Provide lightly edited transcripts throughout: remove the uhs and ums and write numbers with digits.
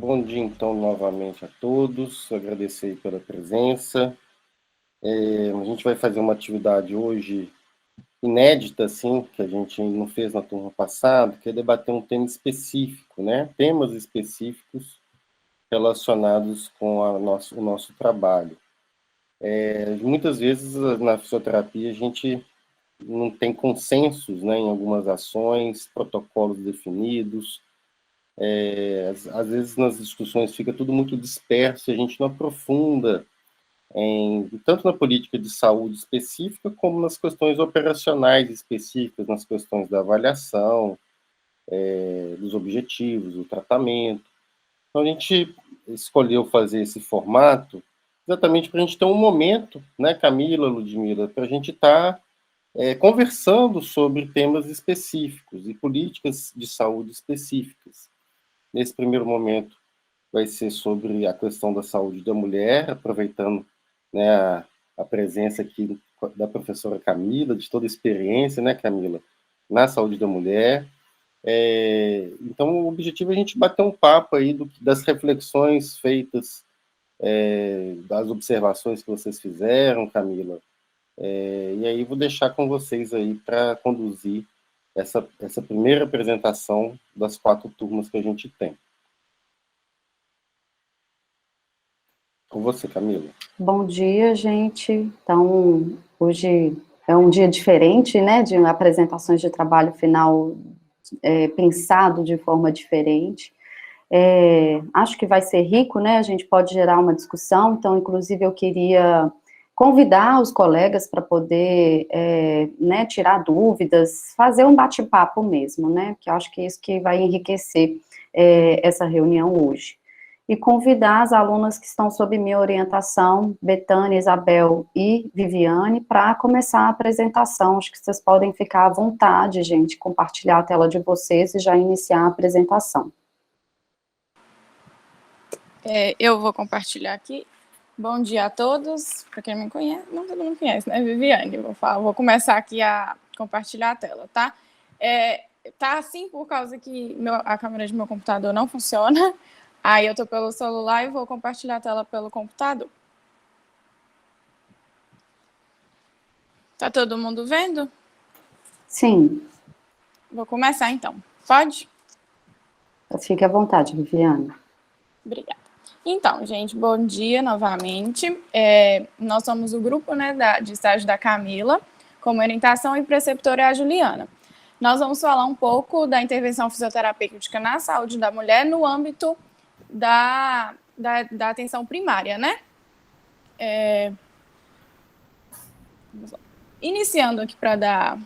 Bom dia, então, novamente a todos. Agradecer aí pela presença. A gente vai fazer uma atividade hoje inédita, assim, que a gente não fez na turma passada, que é debater um tema específico, né? Temas específicos relacionados com o nosso trabalho. Muitas vezes, na fisioterapia, a gente não tem consensos, né, em algumas ações, protocolos definidos. Às vezes nas discussões fica tudo muito disperso, a gente não aprofunda tanto na política de saúde específica, como nas questões operacionais específicas, nas questões da avaliação, dos objetivos, do tratamento. Então, a gente escolheu fazer esse formato exatamente para a gente ter um momento, né, Camila, Ludmila, para a gente estar conversando sobre temas específicos e políticas de saúde específicas. Nesse primeiro momento, vai ser sobre a questão da saúde da mulher, aproveitando, né, a presença aqui da professora Camila, de toda a experiência, né, Camila, na saúde da mulher. Então, o objetivo é a gente bater um papo aí das reflexões feitas, das observações que vocês fizeram, Camila. E aí vou deixar com vocês aí para conduzir essa primeira apresentação das 4 turmas que a gente tem. Com você, Camila. Bom dia, gente. Então, hoje é um dia diferente, né, de apresentações de trabalho final pensado de forma diferente. Acho que vai ser rico, né, a gente pode gerar uma discussão, então, inclusive, eu queria convidar os colegas para poder, né, tirar dúvidas, fazer um bate-papo mesmo, né, que eu acho que é isso que vai enriquecer essa reunião hoje. E convidar as alunas que estão sob minha orientação, Betânia, Isabel e Viviane, para começar a apresentação. Acho que vocês podem ficar à vontade, gente, compartilhar a tela de vocês e já iniciar a apresentação. Eu vou compartilhar aqui. Bom dia a todos. Para quem me conhece, não todo mundo conhece, né, Viviane? Vou começar aqui a compartilhar a tela, tá? Tá assim por causa que a câmera de meu computador não funciona. Aí eu estou pelo celular e vou compartilhar a tela pelo computador. Tá todo mundo vendo? Sim. Vou começar, então. Pode? Fique à vontade, Viviane. Obrigada. Então, gente, bom dia novamente. Nós somos o grupo, né, de estágio da Camila, como orientação, e preceptora é a Juliana. Nós vamos falar um pouco da intervenção fisioterapêutica na saúde da mulher no âmbito da atenção primária, né? Iniciando aqui para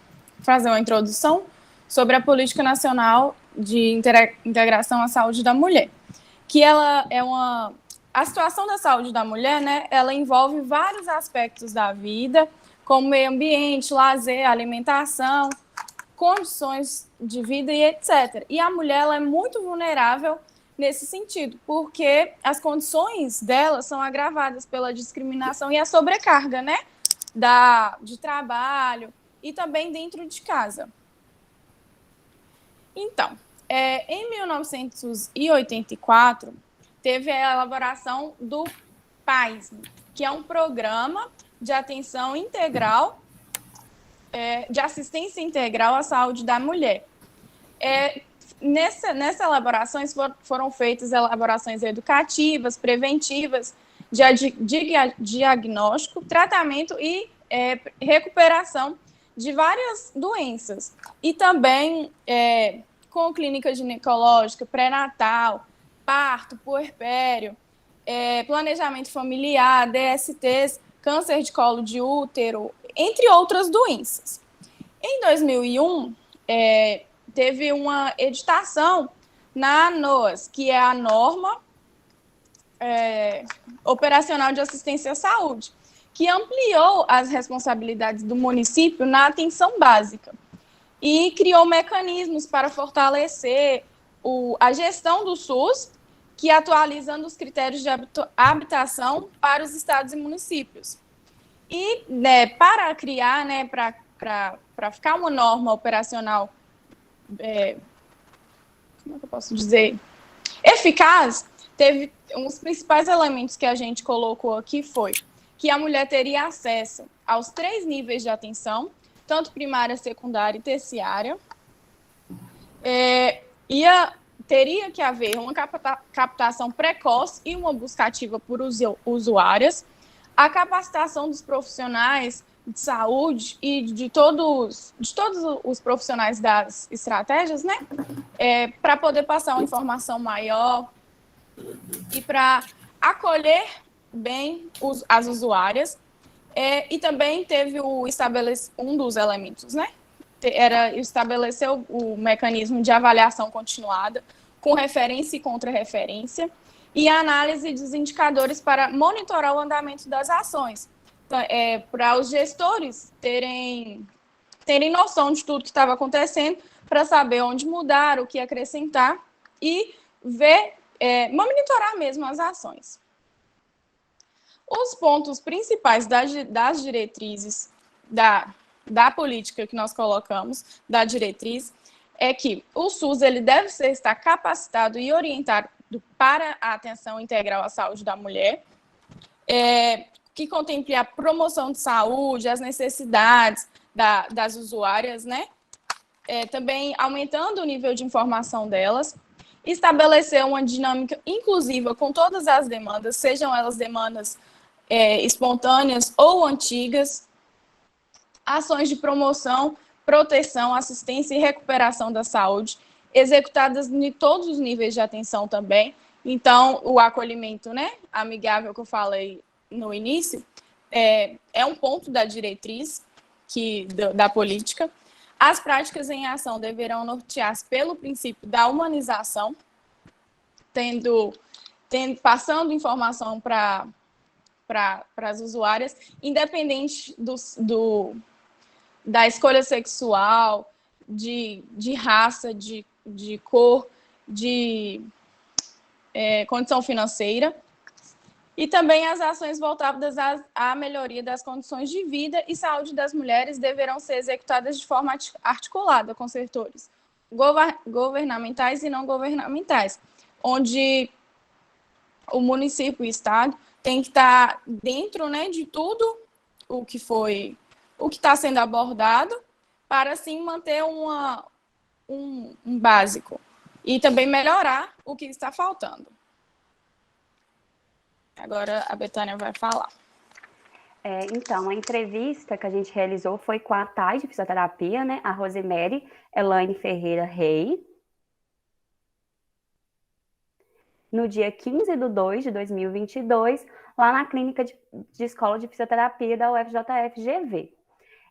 fazer uma introdução sobre a Política Nacional de Integração à Saúde da Mulher, que ela é a situação da saúde da mulher, né? Ela envolve vários aspectos da vida, como meio ambiente, lazer, alimentação, condições de vida e etc. E a mulher, ela é muito vulnerável nesse sentido, porque as condições dela são agravadas pela discriminação e a sobrecarga, né, de trabalho e também dentro de casa. Então, em 1984, teve a elaboração do PAIS, que é um programa de atenção integral, de assistência integral à saúde da mulher. Nessa elaborações foram feitas elaborações educativas, preventivas, de diagnóstico, tratamento e recuperação de várias doenças. E também com clínica ginecológica, pré-natal, parto, puerpério, planejamento familiar, DSTs, câncer de colo de útero, entre outras doenças. Em 2001, teve uma editação na ANOAS, que é a Norma Operacional de Assistência à Saúde, que ampliou as responsabilidades do município na atenção básica e criou mecanismos para fortalecer a gestão do SUS, que atualizando os critérios de habitação para os estados e municípios. E para criar, para ficar uma norma operacional como é que eu posso dizer, eficaz, teve um dos principais elementos que a gente colocou aqui foi que a mulher teria acesso aos 3 níveis de atenção, tanto primária, secundária e terciária. Teria que haver uma captação precoce e uma busca ativa por usuárias, a capacitação dos profissionais de saúde e de todos os profissionais das estratégias, né? Para poder passar uma informação maior e para acolher bem as usuárias. E também teve um dos elementos, né? Era estabelecer o mecanismo de avaliação continuada, com referência e contra-referência, e a análise dos indicadores para monitorar o andamento das ações, para os gestores terem noção de tudo que estava acontecendo, para saber onde mudar, o que acrescentar, e monitorar mesmo as ações. Os pontos principais das diretrizes da política que nós colocamos, da diretriz, é que o SUS ele deve estar capacitado e orientado para a atenção integral à saúde da mulher, que contemple a promoção de saúde, as necessidades das usuárias, né? Também aumentando o nível de informação delas, estabelecer uma dinâmica inclusiva com todas as demandas, sejam elas demandas espontâneas ou antigas, ações de promoção, proteção, assistência e recuperação da saúde, executadas em todos os níveis de atenção também. Então, o acolhimento, né, amigável que eu falei no início, é um ponto da diretriz da política. As práticas em ação deverão nortear-se pelo princípio da humanização, passando informação para as usuárias, independente da escolha sexual, de raça, de cor, de condição financeira, e também as ações voltadas à melhoria das condições de vida e saúde das mulheres deverão ser executadas de forma articulada com setores governamentais e não governamentais, onde o município e o Estado tem que estar dentro, né, de tudo o que está sendo abordado, para, assim, manter um básico e também melhorar o que está faltando. Agora a Betânia vai falar. Então, a entrevista que a gente realizou foi com a TAI de fisioterapia, né, a Rosemary Elaine Ferreira Rey, no dia 15/2/2022, lá na clínica de escola de fisioterapia da UFJF-GV.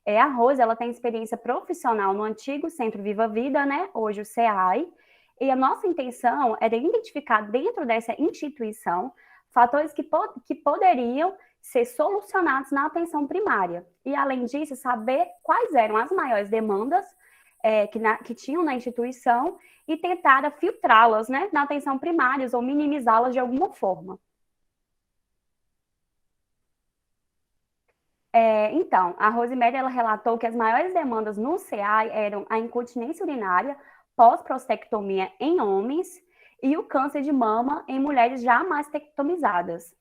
A Rose, ela tem experiência profissional no antigo Centro Viva Vida, né, hoje o CEAI, e a nossa intenção era identificar dentro dessa instituição fatores que poderiam ser solucionados na atenção primária. E, além disso, saber quais eram as maiores demandas que tinham na instituição e tentar filtrá-las, né, na atenção primária ou minimizá-las de alguma forma. Então, a Rosemary, ela relatou que as maiores demandas no CEAI eram a incontinência urinária pós-prostectomia em homens e o câncer de mama em mulheres já mastectomizadas.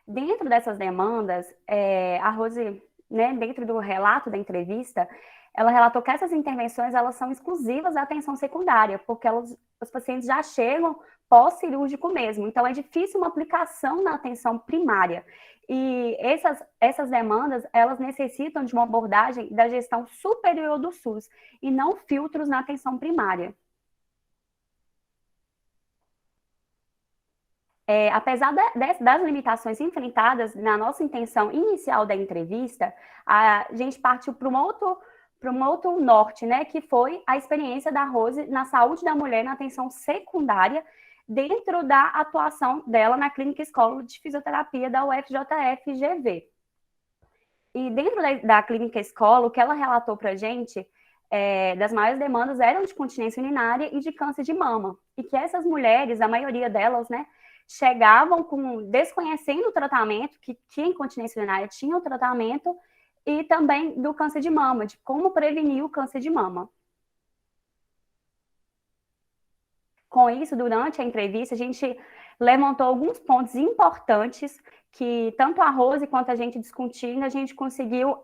Dentro dessas demandas, a Rose, né, dentro do relato da entrevista, ela relatou que essas intervenções elas são exclusivas da atenção secundária, porque os pacientes já chegam pós-cirúrgico mesmo, então é difícil uma aplicação na atenção primária. E essas demandas, elas necessitam de uma abordagem da gestão superior do SUS, e não filtros na atenção primária. Apesar das limitações enfrentadas na nossa intenção inicial da entrevista, a gente partiu para um outro norte, né, que foi a experiência da Rose na saúde da mulher na atenção secundária, dentro da atuação dela na Clínica Escola de Fisioterapia da UFJF-GV. E dentro da Clínica Escola, o que ela relatou para a gente, das maiores demandas eram de continência urinária e de câncer de mama. E que essas mulheres, a maioria delas, né, chegavam desconhecendo o tratamento, que tinha incontinência urinária, tinha o tratamento, e também do câncer de mama, de como prevenir o câncer de mama. com isso, durante a entrevista, a gente levantou alguns pontos importantes que tanto a Rose quanto a gente discutindo, a gente conseguiu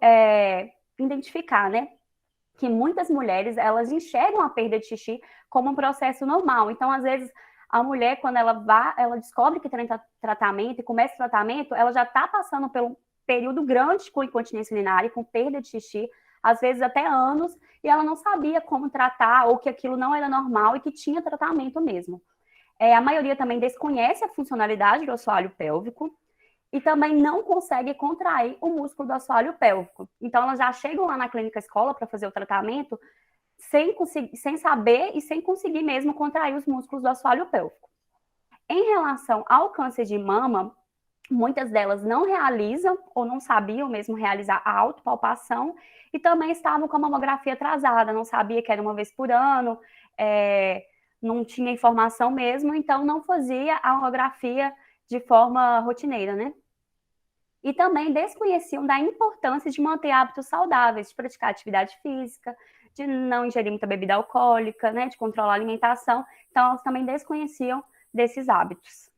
identificar, né? Que muitas mulheres, elas enxergam a perda de xixi como um processo normal. Então, às vezes, a mulher, quando ela descobre que tem tratamento e começa o tratamento, ela já está passando por um período grande com incontinência urinária, com perda de xixi, às vezes até anos, e ela não sabia como tratar, ou que aquilo não era normal e que tinha tratamento mesmo. A maioria também desconhece a funcionalidade do assoalho pélvico e também não consegue contrair o músculo do assoalho pélvico. Então, elas já chegam lá na clínica escola para fazer o tratamento sem saber e sem conseguir mesmo contrair os músculos do assoalho pélvico. Em relação ao câncer de mama, muitas delas não realizam ou não sabiam mesmo realizar a autopalpação e também estavam com a mamografia atrasada, não sabia que era uma vez por ano, não tinha informação mesmo, então não fazia a mamografia de forma rotineira, né? E também desconheciam da importância de manter hábitos saudáveis, de praticar atividade física, de não ingerir muita bebida alcoólica, né, de controlar a alimentação. Então, elas também desconheciam desses hábitos.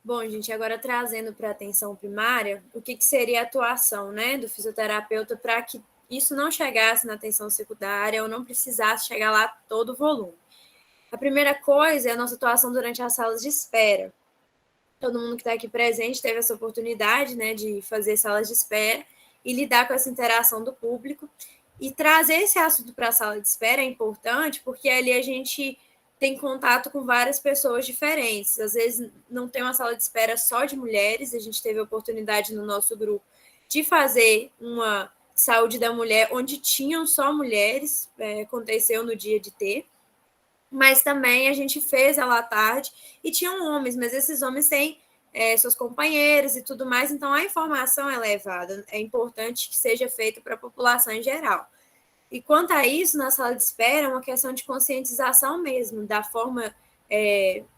Bom, gente, agora trazendo para a atenção primária, o que seria a atuação, né, do fisioterapeuta para que isso não chegasse na atenção secundária ou não precisasse chegar lá todo o volume. A primeira coisa é a nossa atuação durante as salas de espera. Todo mundo que está aqui presente teve essa oportunidade, né, de fazer salas de espera e lidar com essa interação do público. E trazer esse assunto para a sala de espera é importante, porque ali a gente tem contato com várias pessoas diferentes. Às vezes não tem uma sala de espera só de mulheres, a gente teve a oportunidade no nosso grupo de fazer uma saúde da mulher onde tinham só mulheres, aconteceu no dia de ter, mas também a gente fez ela à tarde e tinham homens, mas esses homens têm seus companheiros e tudo mais, então a informação é levada, é importante que seja feita para a população em geral. E quanto a isso, na sala de espera, é uma questão de conscientização mesmo, da forma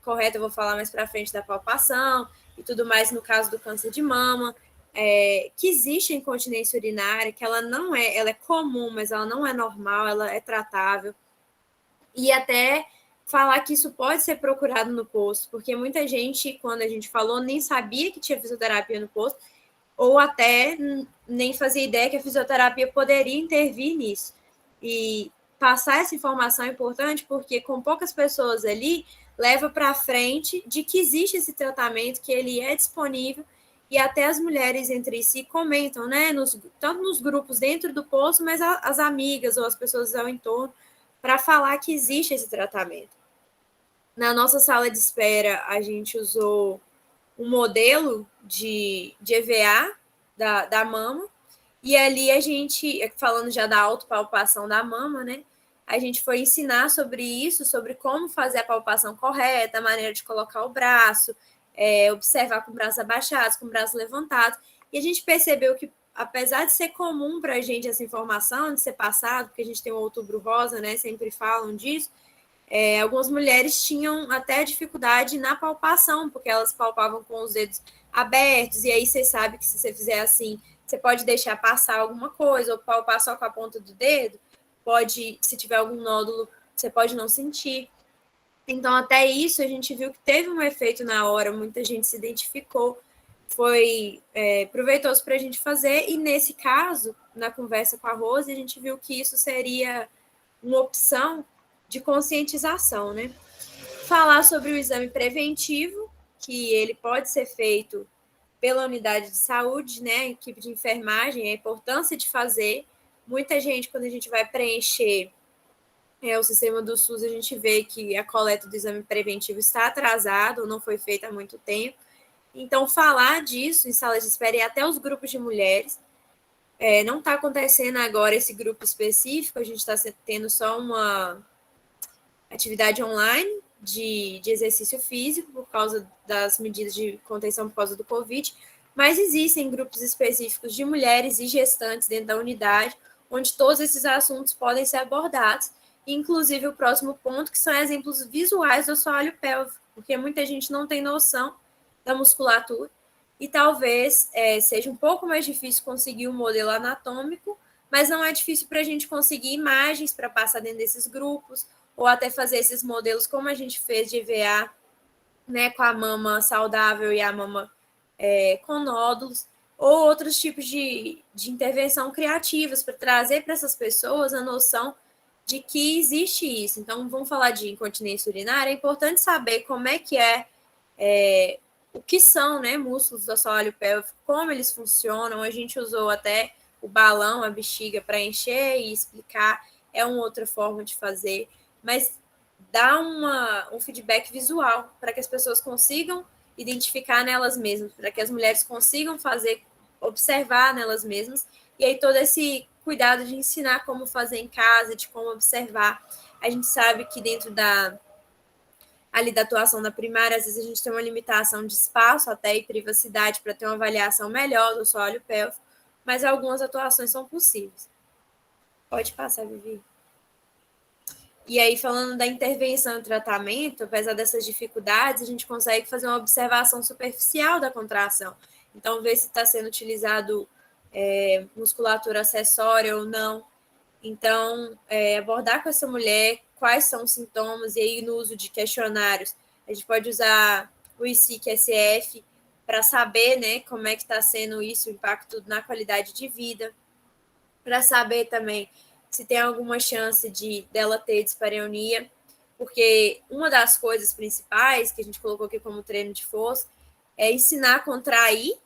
correta, eu vou falar mais para frente da palpação e tudo mais no caso do câncer de mama, que existe a incontinência urinária, que ela não ela é comum, mas ela não é normal, ela é tratável. E até falar que isso pode ser procurado no posto, porque muita gente, quando a gente falou, nem sabia que tinha fisioterapia no posto, ou até nem fazia ideia que a fisioterapia poderia intervir nisso. E passar essa informação é importante, porque com poucas pessoas ali, leva para frente de que existe esse tratamento, que ele é disponível, e até as mulheres entre si comentam, né, tanto nos grupos dentro do posto, mas as amigas ou as pessoas ao entorno, para falar que existe esse tratamento. Na nossa sala de espera, a gente usou um modelo de EVA da mama, e ali a gente, falando já da autopalpação da mama, né, a gente foi ensinar sobre isso, sobre como fazer a palpação correta, a maneira de colocar o braço, observar com o braço abaixado, com o braço levantado, e a gente percebeu que, apesar de ser comum para a gente essa informação, de ser passado, porque a gente tem o Outubro Rosa, né, sempre falam disso, algumas mulheres tinham até dificuldade na palpação, porque elas palpavam com os dedos abertos, e aí você sabe que se você fizer assim, você pode deixar passar alguma coisa, ou palpar só com a ponta do dedo, se tiver algum nódulo, você pode não sentir. Então, até isso, a gente viu que teve um efeito na hora, muita gente se identificou, foi proveitoso para a gente fazer, e nesse caso, na conversa com a Rose, a gente viu que isso seria uma opção de conscientização, né? Falar sobre o exame preventivo, que ele pode ser feito pela unidade de saúde, né? A equipe de enfermagem, a importância de fazer. Muita gente, quando a gente vai preencher o sistema do SUS, a gente vê que a coleta do exame preventivo está atrasada ou não foi feita há muito tempo. Então, falar disso em salas de espera e até os grupos de mulheres, não está acontecendo agora esse grupo específico, a gente está tendo só uma atividade online de exercício físico por causa das medidas de contenção por causa do Covid, mas existem grupos específicos de mulheres e gestantes dentro da unidade, onde todos esses assuntos podem ser abordados, inclusive o próximo ponto, que são exemplos visuais do assoalho pélvico, porque muita gente não tem noção da musculatura, e talvez seja um pouco mais difícil conseguir um modelo anatômico, mas não é difícil para a gente conseguir imagens para passar dentro desses grupos, ou até fazer esses modelos como a gente fez de EVA, né, com a mama saudável e a mama com nódulos, ou outros tipos de intervenção criativas para trazer para essas pessoas a noção de que existe isso. Então, vamos falar de incontinência urinária, é importante saber como é que o que são, né, músculos do assoalho pélvico, como eles funcionam. A gente usou até o balão, a bexiga, para encher e explicar, é uma outra forma de fazer, mas dá um feedback visual para que as pessoas consigam identificar nelas mesmas, para que as mulheres consigam observar nelas mesmas, e aí todo esse cuidado de ensinar como fazer em casa, de como observar. A gente sabe que dentro da atuação da primária, às vezes a gente tem uma limitação de espaço até e privacidade para ter uma avaliação melhor do assoalho pélvico, mas algumas atuações são possíveis. Pode passar, Vivi. E aí, falando da intervenção e tratamento, apesar dessas dificuldades, a gente consegue fazer uma observação superficial da contração. Então, ver se está sendo utilizado musculatura acessória ou não. Então, abordar com essa mulher quais são os sintomas, e aí no uso de questionários, a gente pode usar o ICSF para saber, né, como é que está sendo isso, o impacto na qualidade de vida, para saber também se tem alguma chance dela ter dispareunia, porque uma das coisas principais que a gente colocou aqui como treino de força é ensinar a contrair,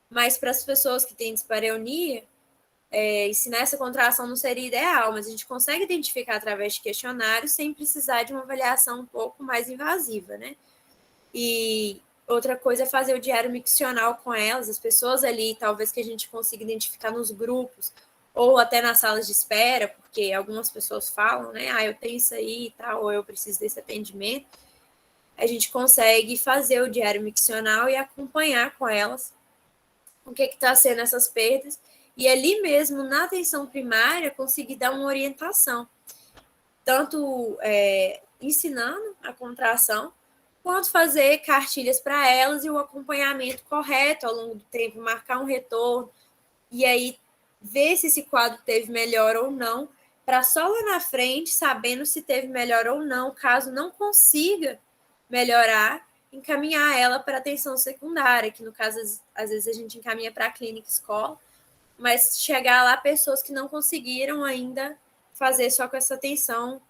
mas para as pessoas que têm dispareunia, ensinar essa contração não seria ideal, mas a gente consegue identificar através de questionários sem precisar de uma avaliação um pouco mais invasiva, né? E outra coisa é fazer o diário miccional com elas, as pessoas ali, talvez que a gente consiga identificar nos grupos, ou até nas salas de espera, porque algumas pessoas falam, né, eu tenho isso aí e tal, ou eu preciso desse atendimento. A gente consegue fazer o diário miccional e acompanhar com elas o que está sendo essas perdas, e ali mesmo, na atenção primária, conseguir dar uma orientação, tanto ensinando a contração, quanto fazer cartilhas para elas e o acompanhamento correto ao longo do tempo, marcar um retorno, e aí ver se esse quadro teve melhor ou não, para só lá na frente, sabendo se teve melhor ou não, caso não consiga melhorar, encaminhar ela para atenção secundária, que no caso, às vezes a gente encaminha para a clínica escola, mas chegar lá pessoas que não conseguiram ainda fazer só com essa atenção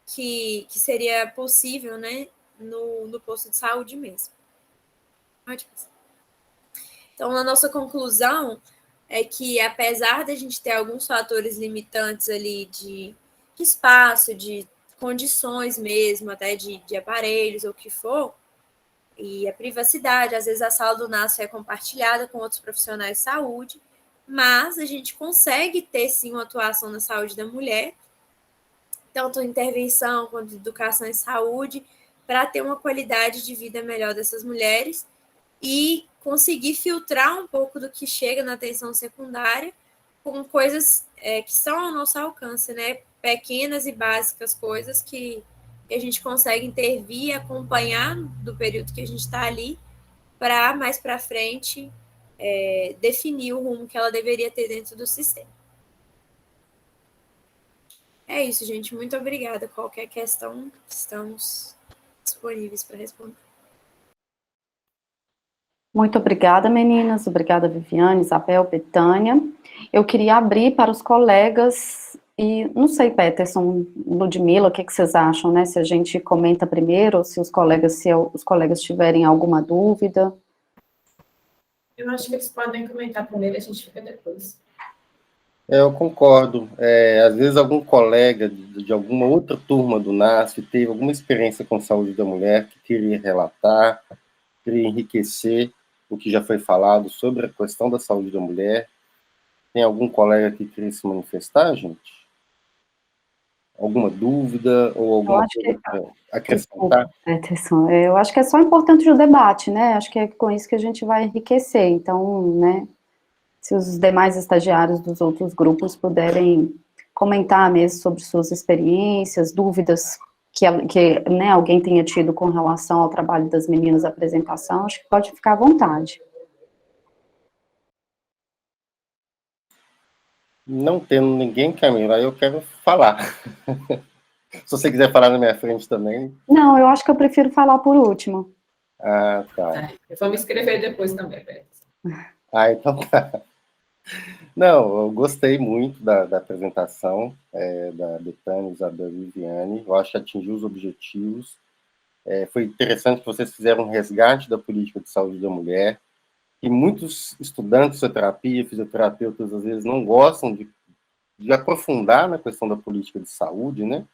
que seria possível, né, no posto de saúde mesmo. Então, a nossa conclusão é que, apesar de a gente ter alguns fatores limitantes ali de espaço, de condições mesmo, até de aparelhos ou o que for, e a privacidade, às vezes a sala do NASF é compartilhada com outros profissionais de saúde, mas a gente consegue ter, sim, uma atuação na saúde da mulher, tanto intervenção quanto educação em saúde, para ter uma qualidade de vida melhor dessas mulheres e conseguir filtrar um pouco do que chega na atenção secundária com coisas que são ao nosso alcance, né? Pequenas e básicas coisas que a gente consegue intervir e acompanhar do período que a gente está ali, para mais para frente definir o rumo que ela deveria ter dentro do sistema. É isso, gente. Muito obrigada. Qualquer questão, estamos disponíveis para responder. Muito obrigada, meninas. Obrigada, Viviane, Isabel, Betânia. Eu queria abrir para os colegas, e não sei, Peterson, Ludmila, o que vocês acham, né? Se a gente comenta primeiro, ou se os colegas tiverem alguma dúvida. Eu acho que eles podem comentar primeiro, a gente fica depois. Eu concordo. Às vezes algum colega de alguma outra turma do NASF teve alguma experiência com saúde da mulher que queria relatar, queria enriquecer o que já foi falado sobre a questão da saúde da mulher. Tem algum colega que queria se manifestar, gente? Alguma dúvida ou alguma coisa para acrescentar? Peterson, eu acho que é só importante o debate, né? Acho que é com isso que a gente vai enriquecer. Então, né, se os demais estagiários dos outros grupos puderem comentar mesmo sobre suas experiências, dúvidas que né, alguém tenha tido com relação ao trabalho das meninas da apresentação, acho que pode ficar à vontade. Não tendo ninguém, Camila, aí eu quero falar. Se você quiser falar na minha frente também. Não, eu acho que eu prefiro falar por último. Ah, tá. Eu vou me inscrever depois também, Beth. Ah, então tá. Não, eu gostei muito da apresentação da Betânia, Isabel e Viviane. Eu acho que atingiu os objetivos. Foi interessante que vocês fizeram um resgate da política de saúde da mulher, e muitos estudantes de fisioterapia, fisioterapeutas, às vezes não gostam de aprofundar na questão da política de saúde, né?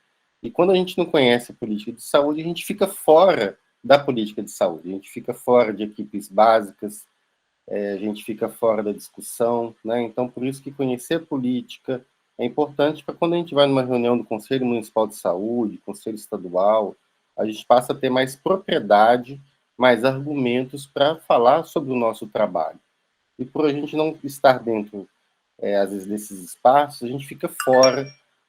E quando a gente não conhece a política de saúde, a gente fica fora da política de saúde, a gente fica fora de equipes básicas, a gente fica fora da discussão, né? Então, por isso que conhecer a política é importante para quando a gente vai numa reunião do Conselho Municipal de Saúde, Conselho Estadual, a gente passa a ter mais propriedade, mais argumentos para falar sobre o nosso trabalho. E por a gente não estar dentro, às vezes, desses espaços, a gente fica fora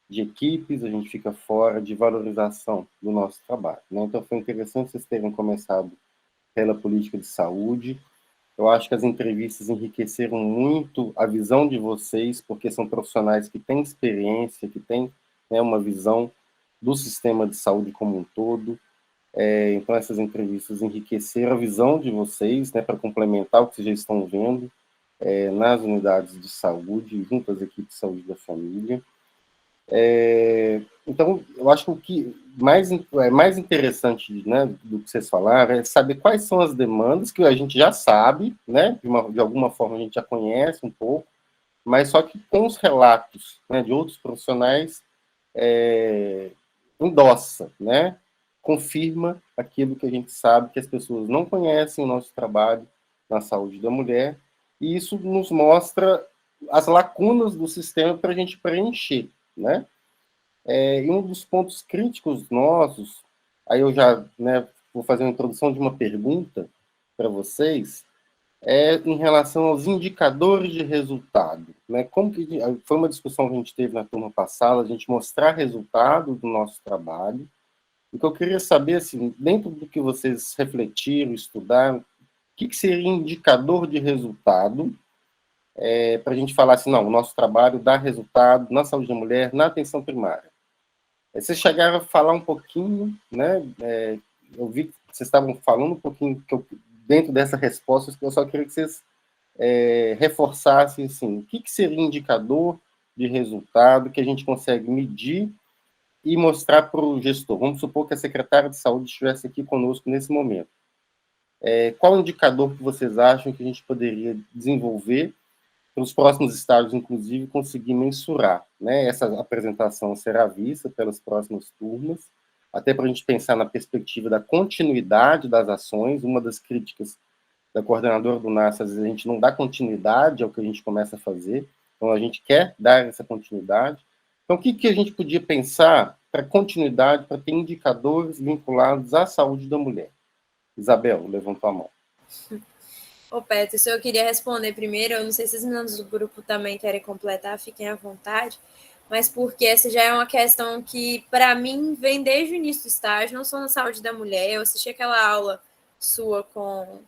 de equipes, a gente fica fora de valorização do nosso trabalho, né? Então, foi interessante vocês terem começado pela política de saúde. Eu acho que as entrevistas enriqueceram muito a visão de vocês, porque são profissionais que têm experiência, que têm, né, uma visão do sistema de saúde como um todo. Então, essas entrevistas enriqueceram a visão de vocês, né, para complementar o que vocês já estão vendo nas unidades de saúde, junto às equipes de saúde da família. Então, eu acho que o que mais interessante, né, do que vocês falaram é saber quais são as demandas que a gente já sabe, né, de alguma forma a gente já conhece um pouco, mas só que com os relatos, né, de outros profissionais, endossa, né, confirma aquilo que a gente sabe, que as pessoas não conhecem o nosso trabalho na saúde da mulher, e isso nos mostra as lacunas do sistema para a gente preencher, né? E um dos pontos críticos nossos, aí eu já, né, vou fazer uma introdução de uma pergunta para vocês, em relação aos indicadores de resultado, né? Como que foi uma discussão que a gente teve na turma passada, a gente mostrar resultado do nosso trabalho. O que eu queria saber, assim, dentro do que vocês refletiram, estudaram, o que seria indicador de resultado, para a gente falar assim, não, o nosso trabalho dá resultado na saúde da mulher, na atenção primária. Vocês chegaram a falar um pouquinho, né? Eu vi que vocês estavam falando um pouquinho dentro dessa resposta, eu só queria que vocês reforçassem assim, o que seria indicador de resultado que a gente consegue medir e mostrar para o gestor. Vamos supor que a secretária de saúde estivesse aqui conosco nesse momento. Qual indicador que vocês acham que a gente poderia desenvolver para os próximos estágios, inclusive, conseguir mensurar, né? Essa apresentação será vista pelas próximas turmas, até para a gente pensar na perspectiva da continuidade das ações. Uma das críticas da coordenadora do NAS, às vezes a gente não dá continuidade ao que a gente começa a fazer, então a gente quer dar essa continuidade. Então, o que a gente podia pensar para continuidade, para ter indicadores vinculados à saúde da mulher? Isabel, levantou a mão. Ô, Peterson, eu queria responder primeiro, eu não sei se os meninos do grupo também querem completar, fiquem à vontade, mas porque essa já é uma questão que, para mim, vem desde o início do estágio, não só na saúde da mulher, eu assisti aquela aula sua com...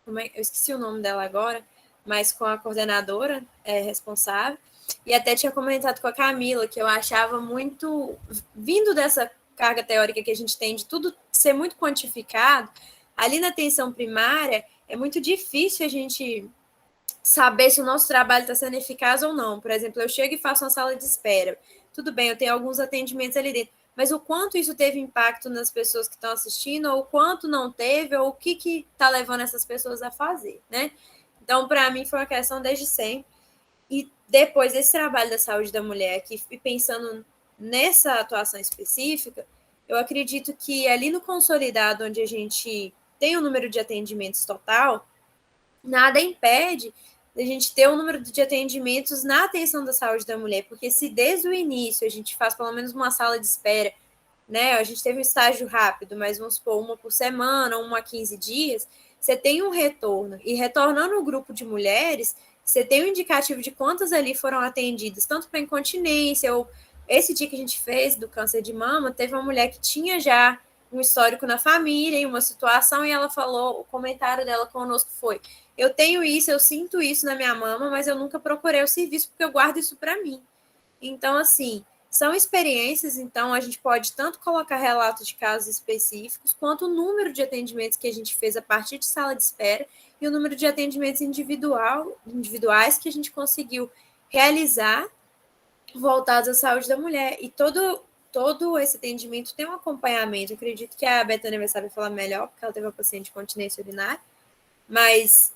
eu esqueci o nome dela agora, mas com a coordenadora responsável, e até tinha comentado com a Camila, que eu achava muito, vindo dessa carga teórica que a gente tem de tudo ser muito quantificado, ali na atenção primária, é muito difícil a gente saber se o nosso trabalho está sendo eficaz ou não. Por exemplo, eu chego e faço uma sala de espera. Tudo bem, eu tenho alguns atendimentos ali dentro, mas o quanto isso teve impacto nas pessoas que estão assistindo, ou o quanto não teve, ou o que está levando essas pessoas a fazer, né? Então, para mim, foi uma questão desde sempre. E depois desse trabalho da saúde da mulher, aqui, pensando nessa atuação específica, eu acredito que ali no consolidado, onde a gente tem o número de atendimentos total, nada impede a gente ter um número de atendimentos na atenção da saúde da mulher, porque se desde o início a gente faz pelo menos uma sala de espera, né, a gente teve um estágio rápido, mas vamos supor, uma por semana, uma a 15 dias, você tem um retorno, e retornando o grupo de mulheres, você tem um indicativo de quantas ali foram atendidas, tanto para incontinência, ou esse dia que a gente fez do câncer de mama, teve uma mulher que tinha já um histórico na família, em uma situação, e ela falou, o comentário dela conosco foi: eu tenho isso, eu sinto isso na minha mama, mas eu nunca procurei o serviço porque eu guardo isso para mim. Então, assim, são experiências, então a gente pode tanto colocar relatos de casos específicos, quanto o número de atendimentos que a gente fez a partir de sala de espera e o número de atendimentos individuais que a gente conseguiu realizar voltados à saúde da mulher. E todo esse atendimento tem um acompanhamento. Eu acredito que a Betânia vai saber falar melhor, porque ela teve uma paciente de continência urinária, mas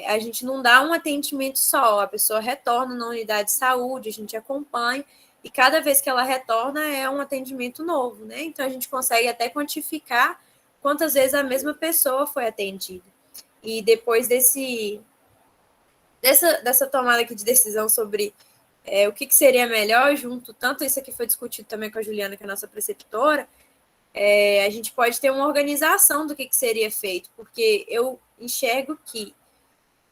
a gente não dá um atendimento só, a pessoa retorna na unidade de saúde, a gente acompanha, e cada vez que ela retorna é um atendimento novo, né? Então a gente consegue até quantificar quantas vezes a mesma pessoa foi atendida. E depois dessa tomada aqui de decisão sobre o que seria melhor, junto, tanto isso aqui foi discutido também com a Juliana, que é a nossa preceptora, a gente pode ter uma organização do que seria feito, porque eu enxergo que,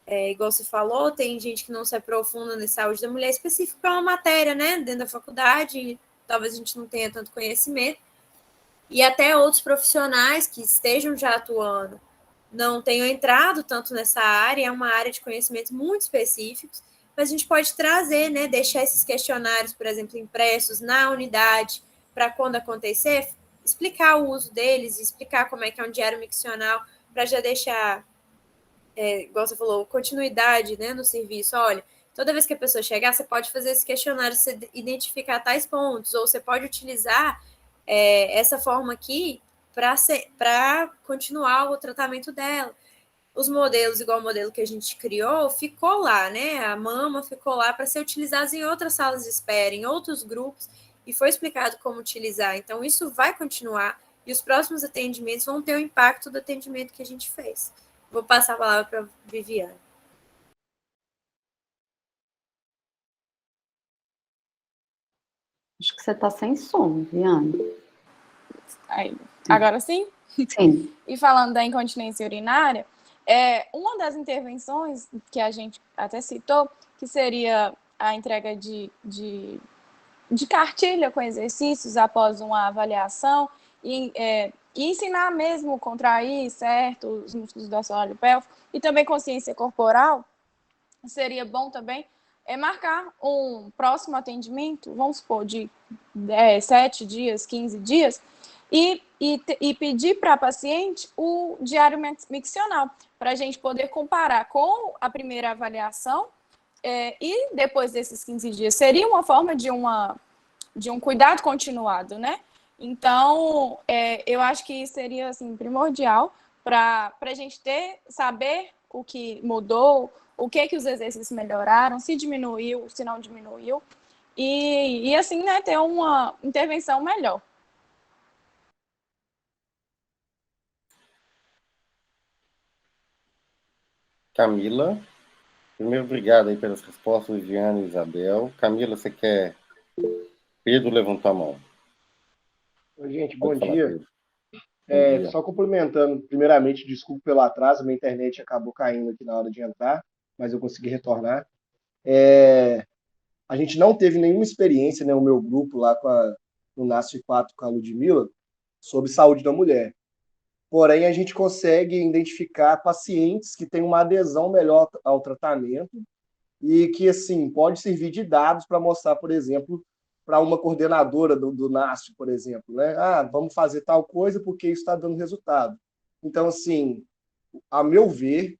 igual você falou, tem gente que não se aprofunda na saúde da mulher específica para uma matéria, né, dentro da faculdade, talvez a gente não tenha tanto conhecimento, e até outros profissionais que estejam já atuando não tenham entrado tanto nessa área, é uma área de conhecimentos muito específicos, mas a gente pode trazer, né, deixar esses questionários, por exemplo, impressos na unidade, para quando acontecer, explicar o uso deles, explicar como é que é um diário miccional, para já deixar, igual você falou, continuidade, né, no serviço. Olha, toda vez que a pessoa chegar, você pode fazer esse questionário, você identificar tais pontos, ou você pode utilizar essa forma aqui para continuar o tratamento dela. Os modelos, igual o modelo que a gente criou, ficou lá, né? A mama ficou lá para ser utilizada em outras salas de espera, em outros grupos, e foi explicado como utilizar. Então, isso vai continuar, e os próximos atendimentos vão ter o impacto do atendimento que a gente fez. Vou passar a palavra para a Viviane. Acho que você está sem som, Viviane. Aí, agora sim? Sim. E falando da incontinência urinária, uma das intervenções que a gente até citou, que seria a entrega de cartilha com exercícios após uma avaliação, e ensinar mesmo a contrair, certo, os músculos do assoalho pélvico, e também consciência corporal, seria bom também marcar um próximo atendimento, vamos supor, de 7 dias, 15 dias, e pedir para a paciente o diário miccional, para a gente poder comparar com a primeira avaliação, e depois desses 15 dias. Seria uma forma de um cuidado continuado, né? Então, eu acho que seria assim, primordial para a gente saber o que mudou, o que os exercícios melhoraram, se diminuiu, se não diminuiu, e assim, né, ter uma intervenção melhor. Camila, primeiro, obrigado aí pelas respostas, Viviane e Isabel. Camila, você quer? Pedro levantou a mão. Oi, gente, bom Pode falar, dia. Pedro. Bom dia. Só complementando, primeiramente, desculpe pelo atraso, minha internet acabou caindo aqui na hora de entrar, mas eu consegui retornar. A gente não teve nenhuma experiência, né, o meu grupo lá no NASF 4 com a Ludmilla, sobre saúde da mulher. Porém, a gente consegue identificar pacientes que têm uma adesão melhor ao tratamento e que, assim, pode servir de dados para mostrar, por exemplo, para uma coordenadora do NASF, por exemplo, né? Vamos fazer tal coisa porque isso está dando resultado. Então, assim, a meu ver,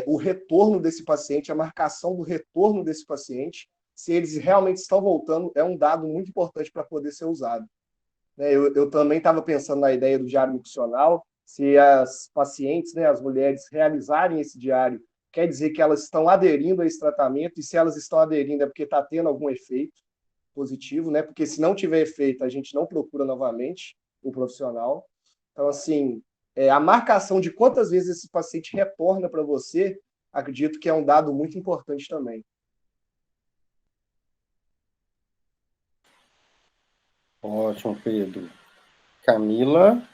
o retorno desse paciente, a marcação do retorno desse paciente, se eles realmente estão voltando, é um dado muito importante para poder ser usado. Eu também estava pensando na ideia do diário miccional, se as pacientes, né, as mulheres, realizarem esse diário, quer dizer que elas estão aderindo a esse tratamento, e se elas estão aderindo é porque está tendo algum efeito positivo, né? Porque se não tiver efeito, a gente não procura novamente o profissional. Então, assim, a marcação de quantas vezes esse paciente retorna para você, acredito que é um dado muito importante também. Ótimo, Pedro. Camila.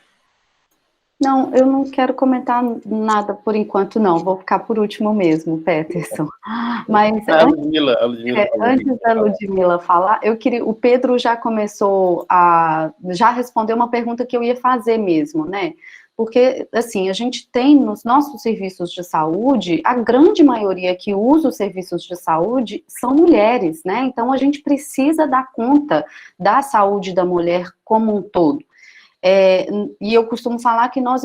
Não, eu não quero comentar nada por enquanto, não. Vou ficar por último mesmo, Peterson. Mas A Ludmila falou que antes da Ludmila falar, eu queria. O Pedro já começou já respondeu uma pergunta que eu ia fazer mesmo, né? Porque, assim, a gente tem nos nossos serviços de saúde, a grande maioria que usa os serviços de saúde são mulheres, né? Então, a gente precisa dar conta da saúde da mulher como um todo. E eu costumo falar que nós,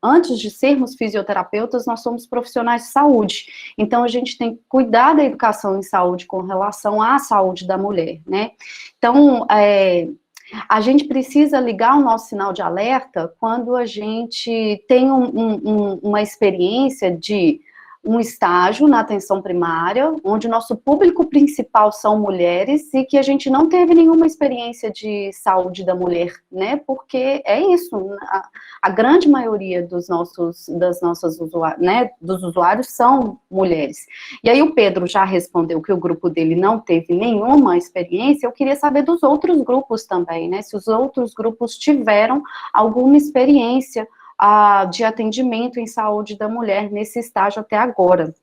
antes de sermos fisioterapeutas, nós somos profissionais de saúde. Então, a gente tem que cuidar da educação em saúde com relação à saúde da mulher, né? Então, a gente precisa ligar o nosso sinal de alerta quando a gente tem uma experiência de um estágio na atenção primária, onde o nosso público principal são mulheres e que a gente não teve nenhuma experiência de saúde da mulher, né? Porque é isso, a grande maioria dos usuários são mulheres. E aí o Pedro já respondeu que o grupo dele não teve nenhuma experiência. Eu queria saber dos outros grupos também, né? Se os outros grupos tiveram alguma experiência de atendimento em saúde da mulher nesse estágio até agora.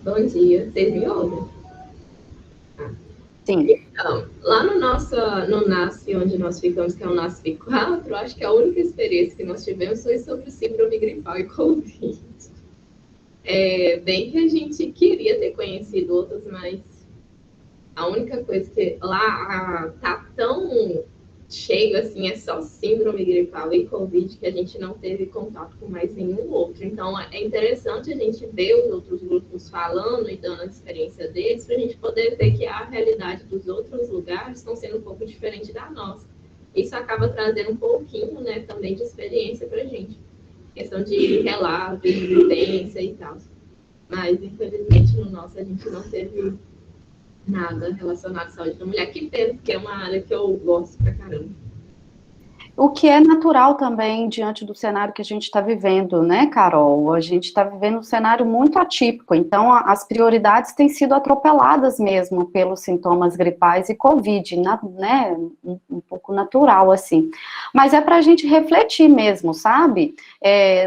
Bom dia, vocês me ouvem? Sim. Então, lá no NASF, onde nós ficamos, que é o NASF 4, acho que a única experiência que nós tivemos foi sobre síndrome gripal e Covid. Bem que a gente queria ter conhecido outras, mas a única coisa que lá tá tão cheio, assim, é só síndrome gripal e Covid, que a gente não teve contato com mais nenhum outro. Então, é interessante a gente ver os outros grupos falando e dando a experiência deles, para a gente poder ver que a realidade dos outros lugares estão sendo um pouco diferente da nossa. Isso acaba trazendo um pouquinho, né, também de experiência para a gente. Questão de relato, de vivência e tal. Mas, infelizmente, no nosso, a gente não teve nada relacionado à saúde da mulher. Que pena, porque é uma área que eu gosto pra caramba. O que é natural também diante do cenário que a gente está vivendo, né, Carol? A gente está vivendo um cenário muito atípico, então as prioridades têm sido atropeladas mesmo pelos sintomas gripais e Covid, né? Um pouco natural, assim. Mas é para a gente refletir mesmo, sabe?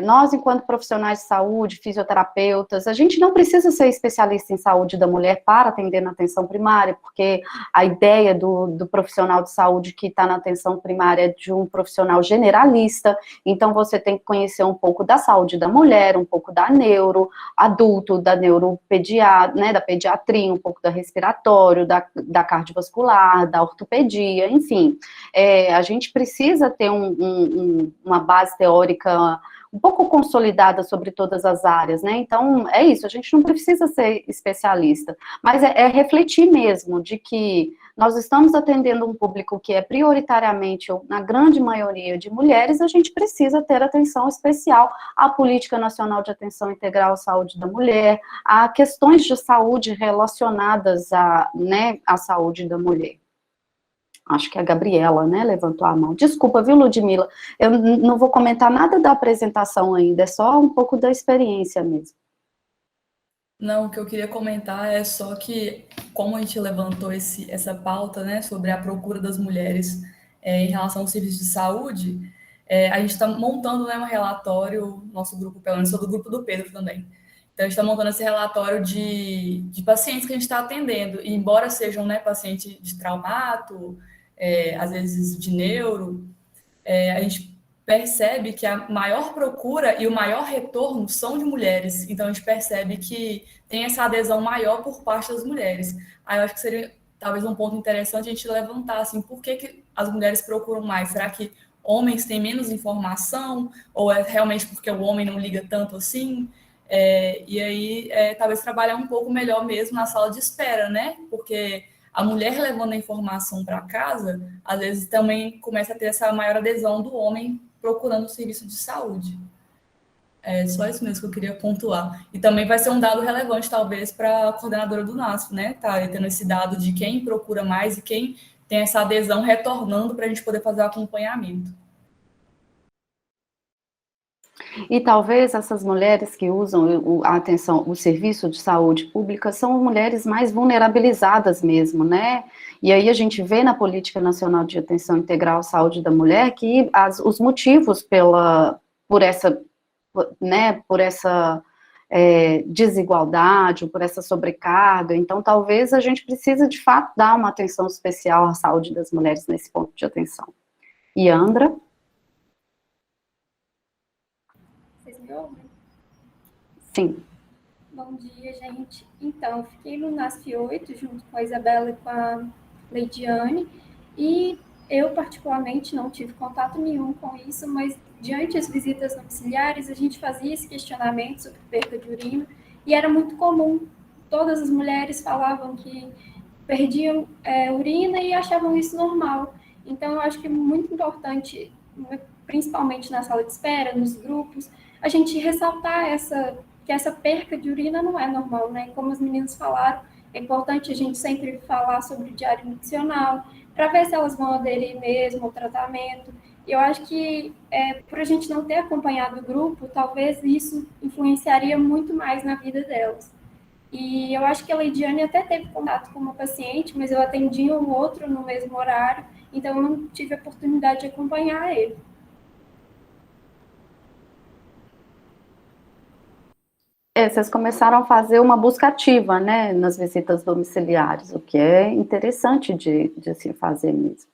Nós, enquanto profissionais de saúde, fisioterapeutas, a gente não precisa ser especialista em saúde da mulher para atender na atenção primária, porque a ideia do profissional de saúde que está na atenção primária é de um profissional generalista, então você tem que conhecer um pouco da saúde da mulher, um pouco da neuro, adulto, da neuropediatria, né, da pediatria, um pouco da respiratório, da cardiovascular, da ortopedia, enfim. A gente precisa ter uma base teórica um pouco consolidada sobre todas as áreas, né? Então, é isso, a gente não precisa ser especialista, mas é refletir mesmo de que nós estamos atendendo um público que é prioritariamente, ou na grande maioria, de mulheres, a gente precisa ter atenção especial à Política Nacional de Atenção Integral à Saúde da Mulher, a questões de saúde relacionadas à saúde da mulher. Acho que a Gabriela, né, levantou a mão. Desculpa, viu, Ludmila? Eu não vou comentar nada da apresentação ainda, é só um pouco da experiência mesmo. Não, o que eu queria comentar é só que, como a gente levantou essa pauta, né, sobre a procura das mulheres em relação ao serviço de saúde, a gente está montando, né, um relatório, nosso grupo, pelo menos, sou do grupo do Pedro também. Então, a gente está montando esse relatório de pacientes que a gente está atendendo, e embora sejam, né, pacientes de traumato, às vezes de neuro, a gente percebe que a maior procura e o maior retorno são de mulheres. Então, a gente percebe que tem essa adesão maior por parte das mulheres. Aí eu acho que seria talvez um ponto interessante a gente levantar, assim, por que as mulheres procuram mais? Será que homens têm menos informação? Ou é realmente porque o homem não liga tanto assim? E aí, talvez trabalhar um pouco melhor mesmo na sala de espera, né? Porque a mulher levando a informação para casa, às vezes também começa a ter essa maior adesão do homem procurando o serviço de saúde. É só isso mesmo que eu queria pontuar. E também vai ser um dado relevante, talvez, para a coordenadora do NASF, né? Tá tendo esse dado de quem procura mais e quem tem essa adesão retornando para a gente poder fazer o acompanhamento. E talvez essas mulheres que usam a atenção, o serviço de saúde pública, são mulheres mais vulnerabilizadas mesmo, né? E aí a gente vê na Política Nacional de Atenção Integral à Saúde da Mulher que os motivos por essa desigualdade, por essa sobrecarga, então talvez a gente precise de fato dar uma atenção especial à saúde das mulheres nesse ponto de atenção. E Andra? Vocês me ouvem? Sim. Bom dia, gente. Então, eu fiquei no NASF 8 junto com a Isabela e com a Leidiane, e eu, particularmente, não tive contato nenhum com isso, mas diante das visitas domiciliares, a gente fazia esse questionamento sobre perda de urina, e era muito comum. Todas as mulheres falavam que perdiam urina e achavam isso normal. Então, eu acho que é muito importante, principalmente na sala de espera, nos grupos, a gente ressaltar que essa perca de urina não é normal, né? Como as meninas falaram, é importante a gente sempre falar sobre o diário nutricional, para ver se elas vão aderir mesmo ao tratamento. E eu acho que, por a gente não ter acompanhado o grupo, talvez isso influenciaria muito mais na vida delas. E eu acho que a Leidiane até teve contato com uma paciente, mas eu atendi um outro no mesmo horário, então eu não tive a oportunidade de acompanhar ele. Vocês começaram a fazer uma busca ativa, né, nas visitas domiciliares, o que é interessante de se fazer mesmo.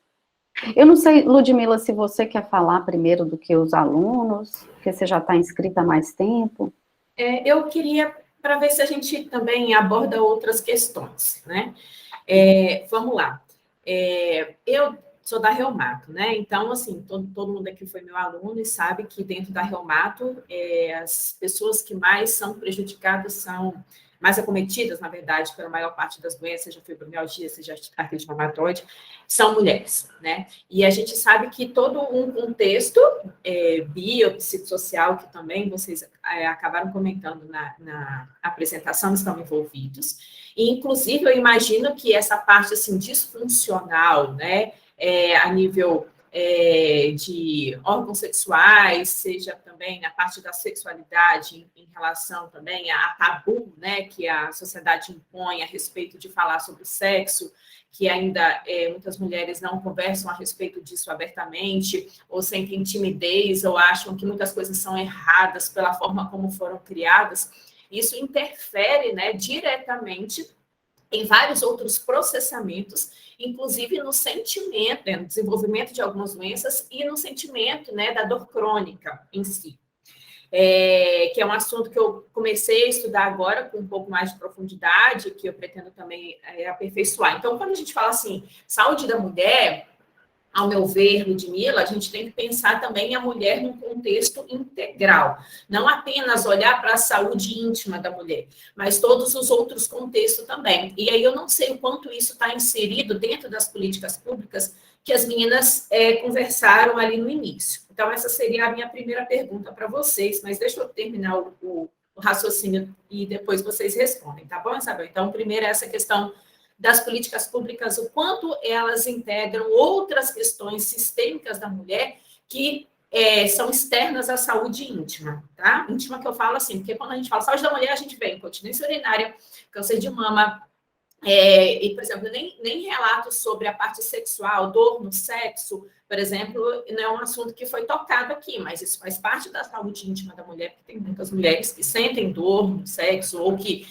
Eu não sei, Ludmila, se você quer falar primeiro do que os alunos, porque você já está inscrita há mais tempo. Eu queria, para ver se a gente também aborda outras questões, né? Vamos lá. Eu sou da Reumato, né? Então, assim, todo mundo aqui foi meu aluno e sabe que dentro da Reumato, as pessoas que mais são prejudicadas são mais acometidas, na verdade, pela maior parte das doenças, seja fibromialgia, seja artrite reumatoide, são mulheres, né? E a gente sabe que todo um contexto biopsicossocial, que também vocês acabaram comentando na apresentação, estão envolvidos. E, inclusive, eu imagino que essa parte, assim, disfuncional, né, a nível de órgãos sexuais, seja também na parte da sexualidade, em relação também a tabu, né, que a sociedade impõe a respeito de falar sobre sexo, que ainda muitas mulheres não conversam a respeito disso abertamente, ou sentem timidez, ou acham que muitas coisas são erradas pela forma como foram criadas. Isso interfere, né, diretamente em vários outros processamentos, inclusive no sentimento, no desenvolvimento de algumas doenças e no sentimento, né, da dor crônica em si. Que é um assunto que eu comecei a estudar agora com um pouco mais de profundidade, que eu pretendo também aperfeiçoar. Então, quando a gente fala assim, saúde da mulher, ao meu ver, Ludmila, a gente tem que pensar também a mulher num contexto integral, não apenas olhar para a saúde íntima da mulher, mas todos os outros contextos também. E aí eu não sei o quanto isso está inserido dentro das políticas públicas que as meninas conversaram ali no início. Então, essa seria a minha primeira pergunta para vocês, mas deixa eu terminar o raciocínio e depois vocês respondem, tá bom, Isabel? Então, primeiro essa questão das políticas públicas, o quanto elas integram outras questões sistêmicas da mulher que são externas à saúde íntima, tá? Íntima que eu falo assim, porque quando a gente fala saúde da mulher, a gente vê incontinência urinária, câncer de mama, e, por exemplo, nem relatos sobre a parte sexual, dor no sexo, por exemplo, não é um assunto que foi tocado aqui, mas isso faz parte da saúde íntima da mulher, porque tem muitas mulheres que sentem dor no sexo, ou que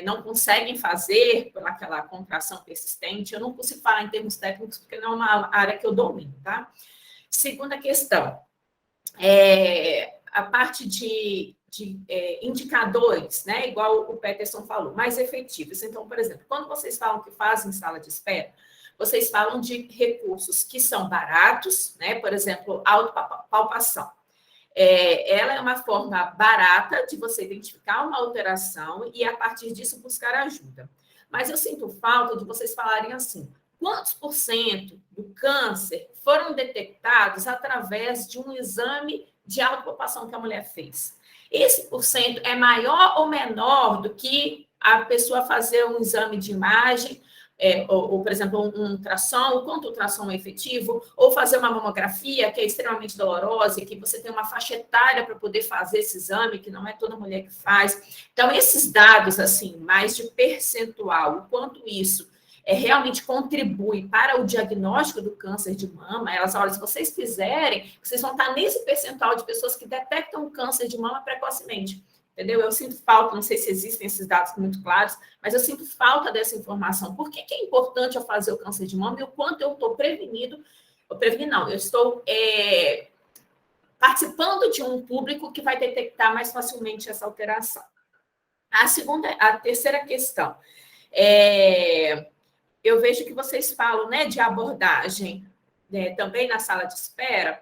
não conseguem fazer por aquela contração persistente. Eu não consigo falar em termos técnicos, porque não é uma área que eu domino, tá? Segunda questão, a parte de indicadores, né, igual o Peterson falou, mais efetivos. Então, por exemplo, quando vocês falam que fazem sala de espera, vocês falam de recursos que são baratos, né, por exemplo, autopalpação. Ela é uma forma barata de você identificar uma alteração e, a partir disso, buscar ajuda. Mas eu sinto falta de vocês falarem assim, quantos % do câncer foram detectados através de um exame de autopalpação que a mulher fez? Esse % é maior ou menor do que a pessoa fazer um exame de imagem ou, por exemplo, um ultrassom, o quanto o ultrassom é efetivo, ou fazer uma mamografia, que é extremamente dolorosa, e que você tem uma faixa etária para poder fazer esse exame, que não é toda mulher que faz. Então, esses dados, assim, mais de percentual, o quanto isso realmente contribui para o diagnóstico do câncer de mama, elas, olha, se vocês fizerem, vocês vão estar nesse percentual de pessoas que detectam o câncer de mama precocemente. Entendeu? Eu sinto falta, não sei se existem esses dados muito claros, mas eu sinto falta dessa informação. Por que é importante eu fazer o câncer de mama e o quanto eu estou prevenindo? Eu estou participando de um público que vai detectar mais facilmente essa alteração. A terceira questão. Eu vejo que vocês falam, né, de abordagem, também na sala de espera,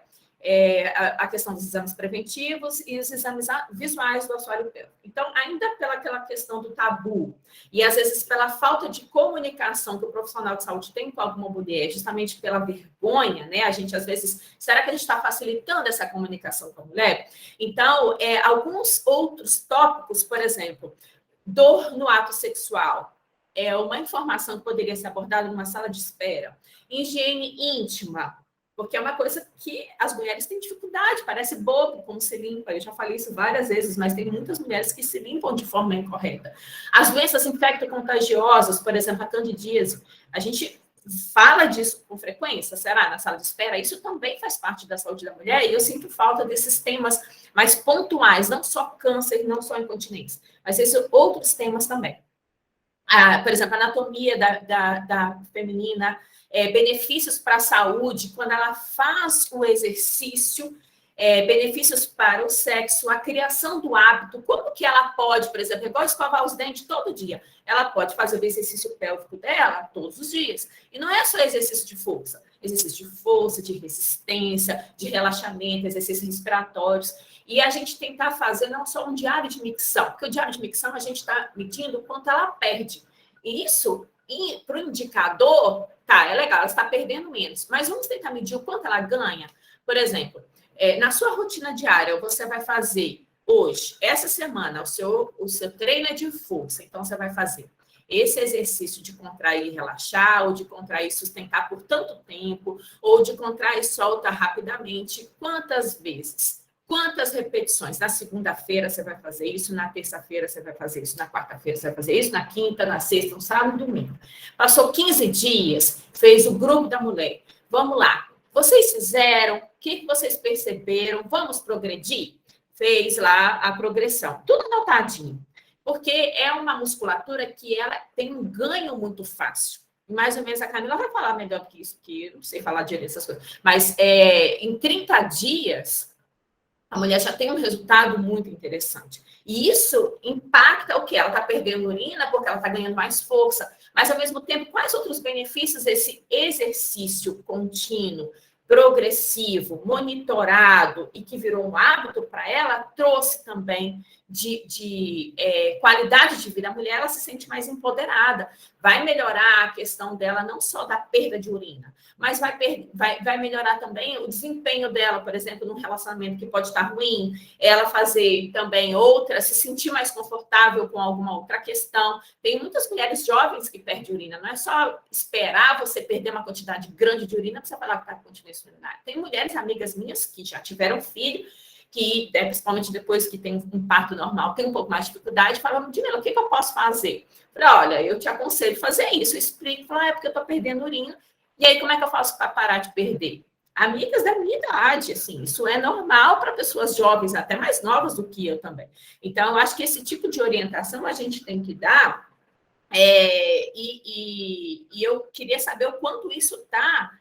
a questão dos exames preventivos e os exames visuais do assoalho pélvico. Então, ainda pelaquela questão do tabu, e às vezes pela falta de comunicação que o profissional de saúde tem com alguma mulher, justamente pela vergonha, né? A gente, às vezes, será que a gente está facilitando essa comunicação com a mulher? Então, alguns outros tópicos, por exemplo, dor no ato sexual, é uma informação que poderia ser abordada numa sala de espera. Higiene íntima, porque é uma coisa que as mulheres têm dificuldade, parece bobo como se limpa, eu já falei isso várias vezes, mas tem muitas mulheres que se limpam de forma incorreta. As doenças infecto-contagiosas, por exemplo, a candidíase, a gente fala disso com frequência, será, na sala de espera? Isso também faz parte da saúde da mulher, e eu sinto falta desses temas mais pontuais, não só câncer, não só incontinência, mas esses outros temas também. Por exemplo, a anatomia da feminina, benefícios para a saúde, quando ela faz o exercício, benefícios para o sexo, a criação do hábito, como que ela pode, por exemplo, igual escovar os dentes todo dia, ela pode fazer o exercício pélvico dela todos os dias. E não é só exercício de força, de resistência, de relaxamento, exercícios respiratórios. E a gente tentar fazer não só um diário de micção, porque o diário de micção a gente está medindo o quanto ela perde. E isso, para o indicador, é legal, ela está perdendo menos. Mas vamos tentar medir o quanto ela ganha. Por exemplo, na sua rotina diária, você vai fazer hoje, essa semana, o seu treino é de força. Então, você vai fazer esse exercício de contrair e relaxar, ou de contrair e sustentar por tanto tempo, ou de contrair e solta rapidamente. Quantas vezes? Quantas repetições? Na segunda-feira você vai fazer isso, na terça-feira você vai fazer isso, na quarta-feira você vai fazer isso, na quinta, na sexta, no sábado e domingo. Passou 15 dias, fez o grupo da mulher. Vamos lá. Vocês fizeram? O que vocês perceberam? Vamos progredir? Fez lá a progressão. Tudo anotadinho. Porque é uma musculatura que ela tem um ganho muito fácil. Mais ou menos a Camila vai falar melhor que isso, que eu não sei falar direito dessas coisas. Mas em 30 dias... a mulher já tem um resultado muito interessante. E isso impacta o quê? Ela está perdendo urina porque ela está ganhando mais força. Mas, ao mesmo tempo, quais outros benefícios esse exercício contínuo, progressivo, monitorado e que virou um hábito para ela, trouxe também de qualidade de vida? A mulher ela se sente mais empoderada. Vai melhorar a questão dela, não só da perda de urina, mas vai melhorar também o desempenho dela, por exemplo, num relacionamento que pode estar ruim, ela fazer também se sentir mais confortável com alguma outra questão. Tem muitas mulheres jovens que perdem urina, não é só esperar você perder uma quantidade grande de urina para você falar que está com continência urinária. Tem mulheres amigas minhas que já tiveram filho, que, principalmente depois que tem um parto normal, tem um pouco mais de dificuldade, falam, Dimila, o que eu posso fazer? Eu falei, olha, eu te aconselho a fazer isso. Eu explico, é porque eu estou perdendo urina. E aí, como é que eu faço para parar de perder? Amigas da minha idade, assim, isso é normal para pessoas jovens, até mais novas do que eu também. Então, eu acho que esse tipo de orientação a gente tem que dar, e eu queria saber o quanto isso está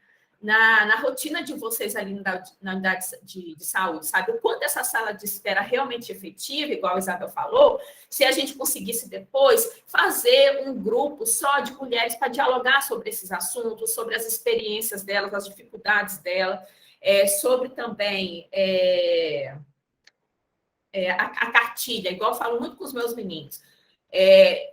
na rotina de vocês ali na unidade de saúde, sabe? O quanto essa sala de espera realmente efetiva, igual a Isabel falou, se a gente conseguisse depois fazer um grupo só de mulheres para dialogar sobre esses assuntos, sobre as experiências delas, as dificuldades delas, sobre também a cartilha, igual eu falo muito com os meus meninos.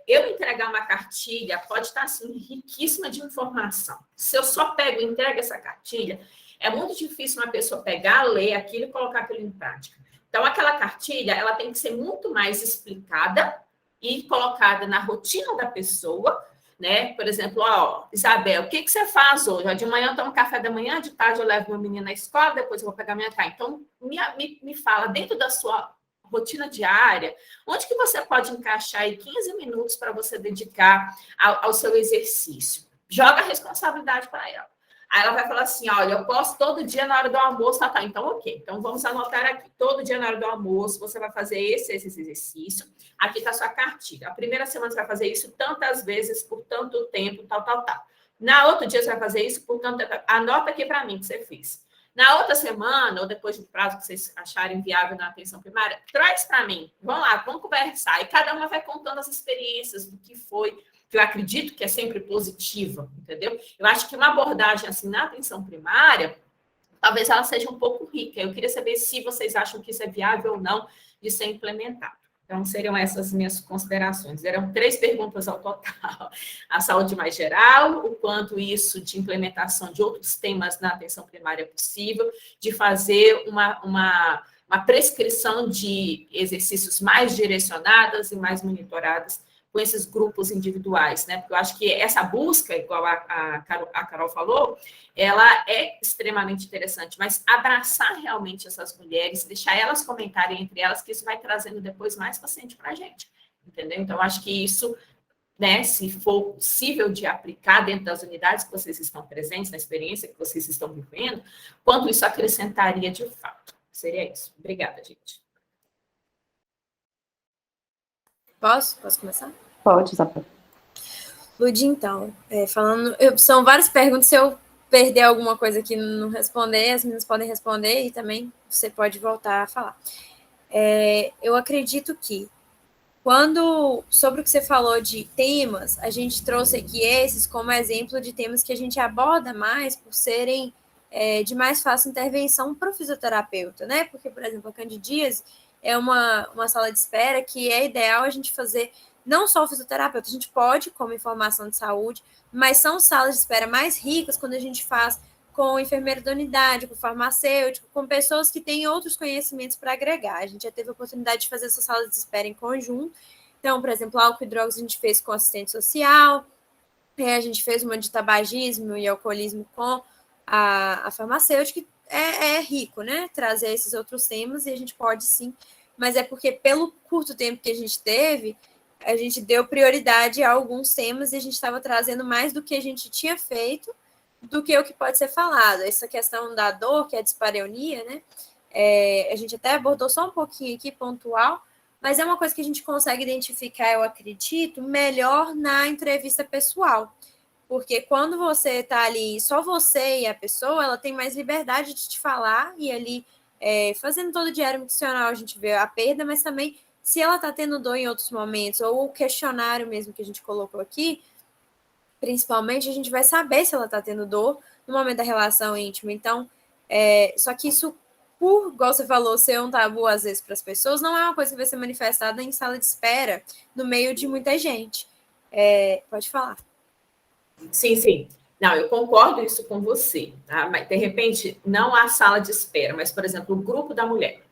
Eu entregar uma cartilha pode estar assim, riquíssima de informação. Se eu só pego e entrego essa cartilha, é muito difícil uma pessoa pegar, ler aquilo e colocar aquilo em prática. Então, aquela cartilha ela tem que ser muito mais explicada e colocada na rotina da pessoa, né? Por exemplo, ó, Isabel, o que você faz hoje? Ó, de manhã eu tomo café da manhã, de tarde eu levo meu menino na escola, depois eu vou pegar minha casa. Então, me fala, dentro da sua rotina diária, onde que você pode encaixar aí 15 minutos para você dedicar ao seu exercício? Joga a responsabilidade para ela. Aí ela vai falar assim, olha, eu posso todo dia na hora do almoço, tá. Então, ok. Então, vamos anotar aqui. Todo dia na hora do almoço, você vai fazer esse exercício. Aqui está a sua cartilha. A primeira semana você vai fazer isso tantas vezes, por tanto tempo, tal. Na outro dia você vai fazer isso por tanto tempo. Anota aqui para mim que você fez. Na outra semana, ou depois do prazo que vocês acharem viável na atenção primária, traz para mim. Vamos lá, vamos conversar. E cada uma vai contando as experiências do que foi, que eu acredito que é sempre positiva, entendeu? Eu acho que uma abordagem assim na atenção primária, talvez ela seja um pouco rica. Eu queria saber se vocês acham que isso é viável ou não de ser implementado. Então, seriam essas minhas considerações. Eram 3 perguntas ao total. A saúde mais geral, o quanto isso de implementação de outros temas na atenção primária é possível, de fazer uma prescrição de exercícios mais direcionadas e mais monitoradas com esses grupos individuais, né? Porque eu acho que essa busca, igual a Carol falou, ela é extremamente interessante, mas abraçar realmente essas mulheres, deixar elas comentarem entre elas, que isso vai trazendo depois mais paciente para a gente, entendeu? Então, acho que isso, né, se for possível de aplicar dentro das unidades que vocês estão presentes, na experiência que vocês estão vivendo, quanto isso acrescentaria de fato. Seria isso. Obrigada, gente. Posso começar? Pode, Isabel. Ludi, então, são várias perguntas, se eu perder alguma coisa aqui não responder, as meninas podem responder e também você pode voltar a falar. Eu acredito que sobre o que você falou de temas, a gente trouxe aqui esses como exemplo de temas que a gente aborda mais por serem de mais fácil intervenção para o fisioterapeuta, né? Porque, por exemplo, a candidíase é uma sala de espera que é ideal a gente fazer não só o fisioterapeuta, a gente pode, como informação de saúde, mas são salas de espera mais ricas quando a gente faz com o enfermeiro da unidade, com o farmacêutico, com pessoas que têm outros conhecimentos para agregar. A gente já teve a oportunidade de fazer essas salas de espera em conjunto. Então, por exemplo, álcool e drogas a gente fez com assistente social, a gente fez uma de tabagismo e alcoolismo com a farmacêutica. É rico, né? Trazer esses outros temas, e a gente pode sim, mas é porque pelo curto tempo que a gente teve, a gente deu prioridade a alguns temas e a gente estava trazendo mais do que a gente tinha feito do que o que pode ser falado. Essa questão da dor, que é a dispareunia, né? A gente até abordou só um pouquinho aqui, pontual, mas é uma coisa que a gente consegue identificar, eu acredito, melhor na entrevista pessoal. Porque quando você está ali, só você e a pessoa, ela tem mais liberdade de te falar, e ali, fazendo todo o diário nutricional, a gente vê a perda, mas também se ela está tendo dor em outros momentos, ou o questionário mesmo que a gente colocou aqui, principalmente, a gente vai saber se ela está tendo dor no momento da relação íntima. Então, só que isso, igual você falou, ser um tabu às vezes para as pessoas, não é uma coisa que vai ser manifestada em sala de espera, no meio de muita gente. Pode falar. Sim. Não, eu concordo isso com você, tá? Mas, de repente, não há sala de espera, mas, por exemplo, o grupo da mulher.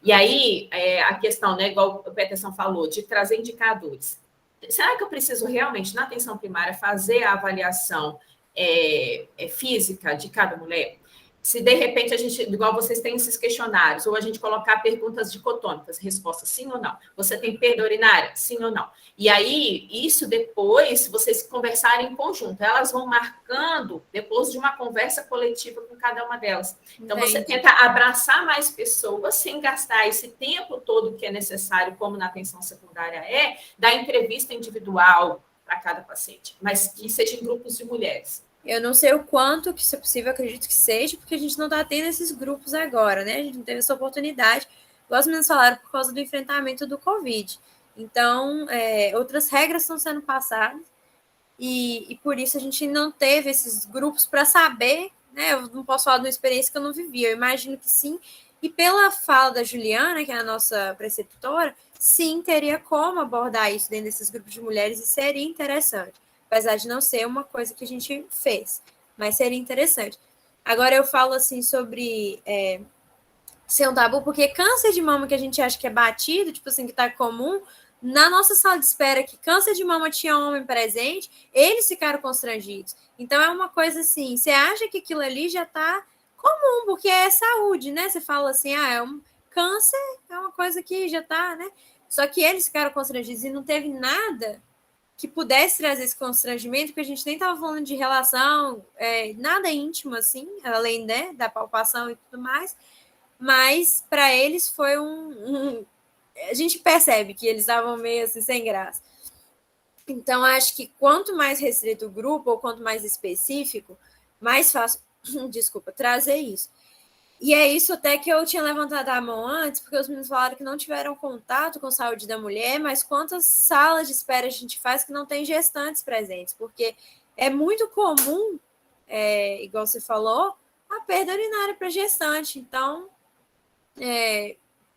E aí, a questão, né, igual o Peterson falou, de trazer indicadores. Será que eu preciso realmente, na atenção primária, fazer a avaliação física de cada mulher? Se, de repente, a gente, igual vocês têm esses questionários, ou a gente colocar perguntas dicotômicas, resposta sim ou não. Você tem perda urinária? Sim ou não? E aí, isso depois, se vocês conversarem em conjunto, elas vão marcando depois de uma conversa coletiva com cada uma delas. Então, você tenta abraçar mais pessoas sem gastar esse tempo todo que é necessário, como na atenção secundária da entrevista individual para cada paciente, mas que seja em grupos de mulheres. Eu não sei o quanto que isso é possível, acredito que seja, porque a gente não está tendo esses grupos agora, né? A gente não teve essa oportunidade, igual os meninos falaram, por causa do enfrentamento do Covid. Então, outras regras estão sendo passadas, e por isso a gente não teve esses grupos para saber, né? Eu não posso falar de uma experiência que eu não vivi, eu imagino que sim. E pela fala da Juliana, que é a nossa preceptora, sim, teria como abordar isso dentro desses grupos de mulheres, e seria interessante. Apesar de não ser uma coisa que a gente fez, mas seria interessante. Agora eu falo assim sobre ser um tabu, porque câncer de mama que a gente acha que é batido, tipo assim, que tá comum, na nossa sala de espera, que câncer de mama tinha homem presente, eles ficaram constrangidos. Então, é uma coisa assim, você acha que aquilo ali já está comum, porque é saúde, né? Você fala assim, é um câncer, é uma coisa que já está, né? Só que eles ficaram constrangidos e não teve nada que pudesse trazer esse constrangimento, porque a gente nem estava falando de relação, nada íntimo, assim, além, né, da palpação e tudo mais, mas para eles foi a gente percebe que eles estavam meio assim, sem graça. Então, acho que quanto mais restrito o grupo, ou quanto mais específico, mais fácil, trazer isso. E é isso até que eu tinha levantado a mão antes, porque os meninos falaram que não tiveram contato com saúde da mulher, mas quantas salas de espera a gente faz que não tem gestantes presentes? Porque é muito comum, igual você falou, a perda urinária para gestante. Então,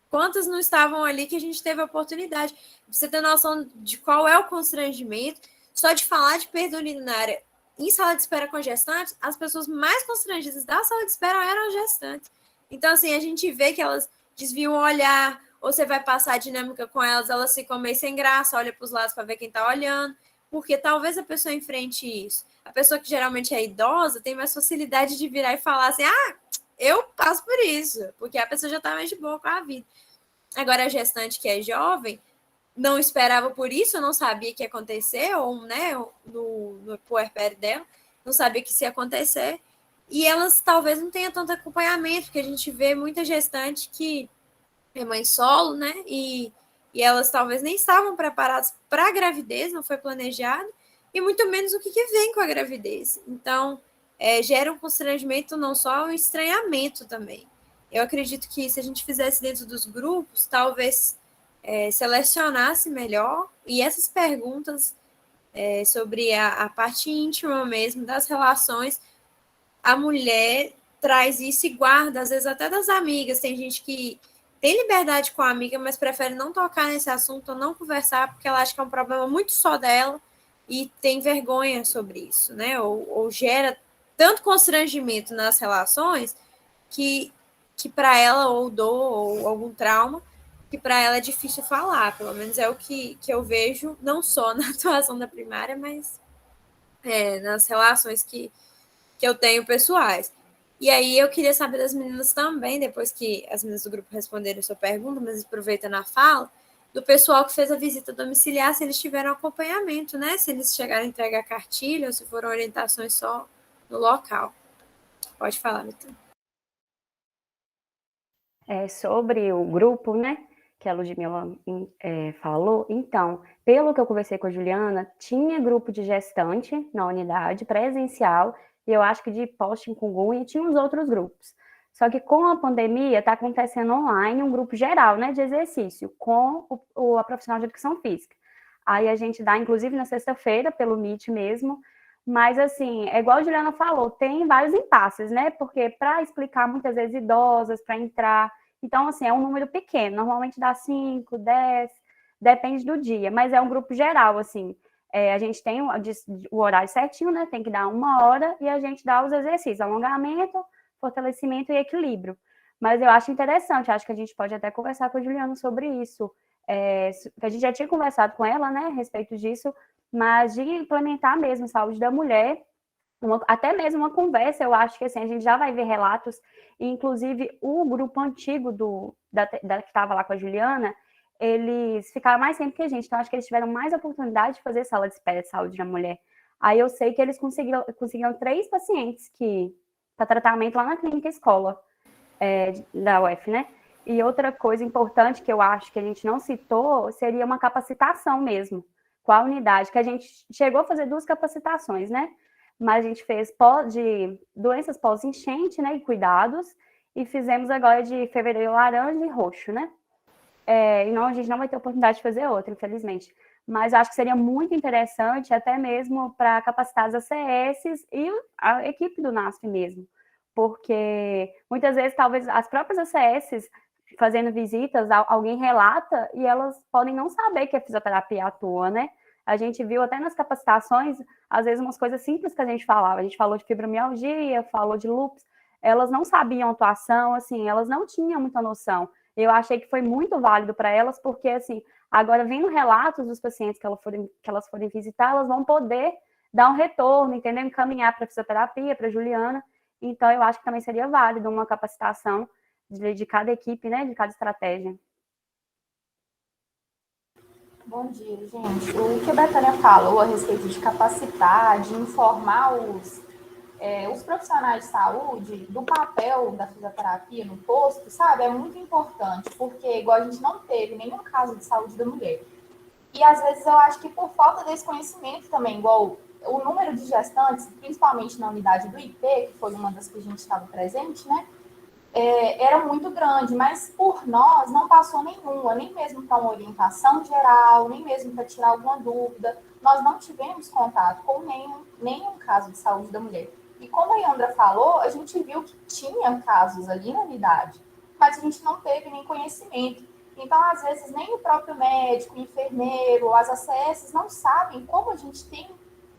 quantas não estavam ali que a gente teve a oportunidade? Pra você ter noção de qual é o constrangimento, só de falar de perda urinária em sala de espera com gestantes, as pessoas mais constrangidas da sala de espera eram as gestantes. Então, assim, a gente vê que elas desviam o olhar, ou você vai passar a dinâmica com elas ficam meio sem graça, olha para os lados para ver quem está olhando, porque talvez a pessoa enfrente isso. A pessoa que geralmente é idosa tem mais facilidade de virar e falar assim, eu passo por isso, porque a pessoa já está mais de boa com a vida. Agora, a gestante que é jovem, não esperava por isso, não sabia que ia acontecer, ou, né, no puerpério dela, não sabia que isso ia acontecer, e elas talvez não tenham tanto acompanhamento, porque a gente vê muita gestante que é mãe solo, né, e elas talvez nem estavam preparadas para a gravidez, não foi planejado, e muito menos o que vem com a gravidez. Então, gera um constrangimento, não só um estranhamento também. Eu acredito que se a gente fizesse dentro dos grupos, talvez selecionasse melhor, e essas perguntas sobre a parte íntima mesmo das relações, a mulher traz isso e guarda, às vezes até das amigas. Tem gente que tem liberdade com a amiga, mas prefere não tocar nesse assunto, ou não conversar, porque ela acha que é um problema muito só dela e tem vergonha sobre isso, né? Ou gera tanto constrangimento nas relações que para ela ou dor ou algum trauma, que para ela é difícil falar, pelo menos é o que eu vejo, não só na atuação da primária, mas nas relações que eu tenho pessoais. E aí eu queria saber das meninas também, depois que as meninas do grupo responderam a sua pergunta, mas aproveitando a fala, do pessoal que fez a visita domiciliar, se eles tiveram acompanhamento, né? Se eles chegaram a entregar cartilha ou se foram orientações só no local. Pode falar, Vitor. Sobre o grupo, né, que a Ludmila falou, então, pelo que eu conversei com a Juliana, tinha grupo de gestante na unidade presencial, e eu acho que de pós-chikungunya tinha os outros grupos. Só que com a pandemia está acontecendo online um grupo geral, né, de exercício, com a profissional de educação física. Aí a gente dá, inclusive, na sexta-feira, pelo Meet mesmo, mas, assim, é igual a Juliana falou, tem vários impasses, né, porque para explicar muitas vezes idosas, para entrar. Então, assim, é um número pequeno, normalmente dá 5, 10, depende do dia, mas é um grupo geral, assim. A gente tem o horário certinho, né? Tem que dar 1 hora e a gente dá os exercícios, alongamento, fortalecimento e equilíbrio. Mas eu acho interessante, acho que a gente pode até conversar com a Juliana sobre isso. A gente já tinha conversado com ela, né, a respeito disso, mas de implementar mesmo saúde da mulher, até mesmo uma conversa, eu acho que assim, a gente já vai ver relatos, e inclusive o grupo antigo que estava lá com a Juliana, eles ficaram mais tempo que a gente, então acho que eles tiveram mais oportunidade de fazer sala de espera de saúde da mulher. Aí eu sei que eles conseguiram 3 pacientes para tratamento lá na clínica escola da UF, né? E outra coisa importante que eu acho que a gente não citou seria uma capacitação mesmo, com a unidade, que a gente chegou a fazer 2 capacitações, né? Mas a gente fez de doenças pós-enchente, né, e cuidados, e fizemos agora de fevereiro laranja e roxo, né? E a gente não vai ter oportunidade de fazer outra, infelizmente. Mas acho que seria muito interessante, até mesmo para capacitar as ACS e a equipe do NASF mesmo, porque muitas vezes, talvez, as próprias ACS fazendo visitas, alguém relata e elas podem não saber que a fisioterapia atua, né? A gente viu até nas capacitações, às vezes, umas coisas simples que a gente falava. A gente falou de fibromialgia, falou de lúpus. Elas não sabiam a atuação, assim, elas não tinham muita noção. Eu achei que foi muito válido para elas, porque, assim, Agora, vendo relatos dos pacientes que elas forem visitar, elas vão poder dar um retorno, entendeu? Encaminhar para a fisioterapia, para a Juliana. Então, eu acho que também seria válido uma capacitação de cada equipe, né, de cada estratégia. Bom dia, gente. O que a Betânia falou a respeito de capacitar, de informar os profissionais de saúde do papel da fisioterapia no posto, sabe, é muito importante, porque igual a gente não teve nenhum caso de saúde da mulher. E às vezes eu acho que por falta desse conhecimento também, igual o número de gestantes, principalmente na unidade do IP, que foi uma das que a gente estava presente, né, era muito grande, mas por nós não passou nenhuma, nem mesmo para uma orientação geral, nem mesmo para tirar alguma dúvida. Nós não tivemos contato com nenhum caso de saúde da mulher. E como a Yandra falou, a gente viu que tinha casos ali na unidade, mas a gente não teve nem conhecimento. Então, às vezes, nem o próprio médico, o enfermeiro, as ACS não sabem como a gente tem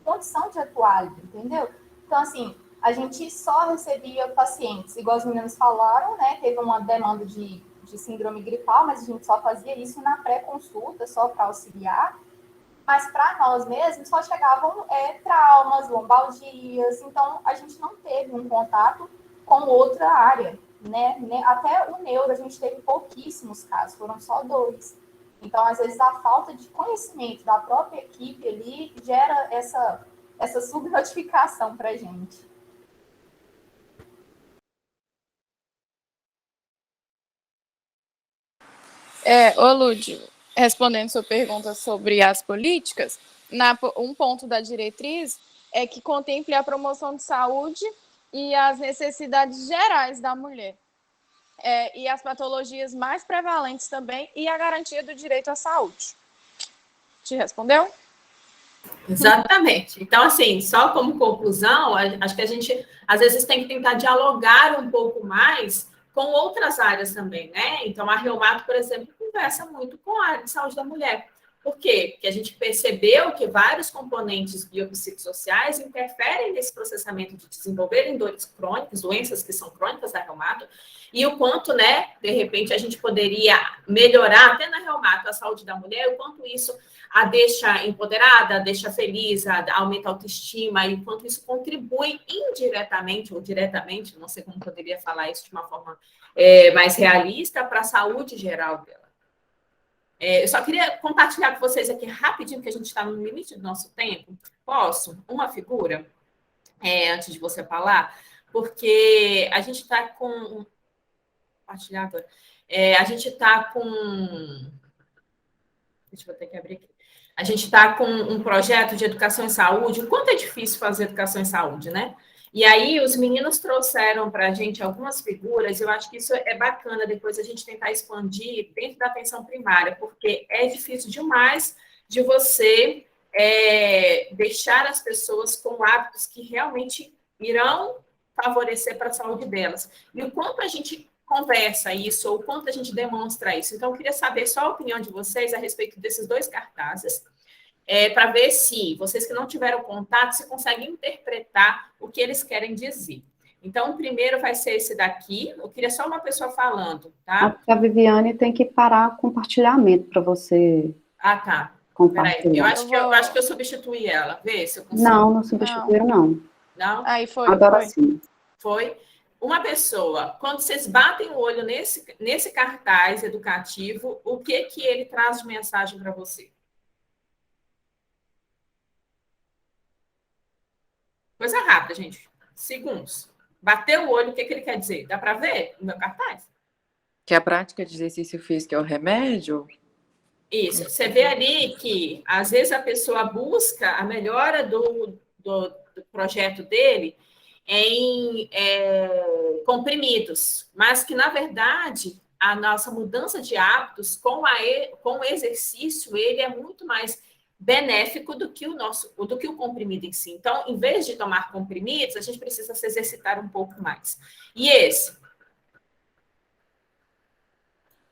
condição de atuar ali, entendeu? Então, assim, a gente só recebia pacientes, igual os meninos falaram, né? Teve uma demanda de síndrome gripal, mas a gente só fazia isso na pré-consulta, só para auxiliar. Mas para nós mesmos só chegavam traumas, lombalgias, então a gente não teve um contato com outra área, né? Até o neuro a gente teve pouquíssimos casos, foram só 2. Então, às vezes, a falta de conhecimento da própria equipe ali gera essa subnotificação para a gente. Ô Lud, respondendo sua pergunta sobre as políticas, um ponto da diretriz é que contemple a promoção de saúde e as necessidades gerais da mulher, e as patologias mais prevalentes também, e a garantia do direito à saúde. Te respondeu? Exatamente. Então, assim, só como conclusão, acho que a gente, às vezes, tem que tentar dialogar um pouco mais com outras áreas também, né? Então, a Reumato, por exemplo, conversa muito com a área de saúde da mulher. Por quê? Porque a gente percebeu que vários componentes biopsicossociais interferem nesse processamento de desenvolverem dores crônicas, doenças que são crônicas da Reumato, e o quanto, né, de repente, a gente poderia melhorar até na Reumato a saúde da mulher, o quanto isso a deixa empoderada, a deixa feliz, aumenta a autoestima, e o quanto isso contribui indiretamente ou diretamente, não sei como poderia falar isso de uma forma mais realista, para a saúde geral dela. Eu só queria compartilhar com vocês aqui rapidinho, porque a gente está no limite do nosso tempo. Posso? Uma figura, antes de você falar, porque a gente está com... Compartilhar agora. A gente está com... Deixa eu ter que abrir aqui. A gente está com um projeto de educação em saúde. O quanto é difícil fazer educação em saúde, né? E aí, os meninos trouxeram para a gente algumas figuras, eu acho que isso é bacana depois a gente tentar expandir dentro da atenção primária, porque é difícil demais de você deixar as pessoas com hábitos que realmente irão favorecer para a saúde delas. E o quanto a gente conversa isso, ou o quanto a gente demonstra isso. Então, eu queria saber só a opinião de vocês a respeito desses 2 cartazes, para ver se vocês que não tiveram contato, se conseguem interpretar o que eles querem dizer. Então, o primeiro vai ser esse daqui. Eu queria só uma pessoa falando, tá? A Viviane tem que parar o compartilhamento para você tá. compartilhar. Peraí, eu acho que eu substituí ela. Vê se eu consigo. Não substituíram, não. Não? Aí foi. Agora foi. sim. Foi. Uma pessoa, quando vocês batem o olho nesse cartaz educativo, o que ele traz de mensagem para você? Coisa rápida, gente. Segundos. Bateu o olho, o que ele quer dizer? Dá para ver no meu cartaz? Que a prática de exercício físico é o remédio? Isso. Você vê ali que, às vezes, a pessoa busca a melhora do projeto dele em comprimidos, mas que, na verdade, a nossa mudança de hábitos com o exercício, ele é muito mais benéfico do que o comprimido em si. Então, em vez de tomar comprimidos, a gente precisa se exercitar um pouco mais. E esse?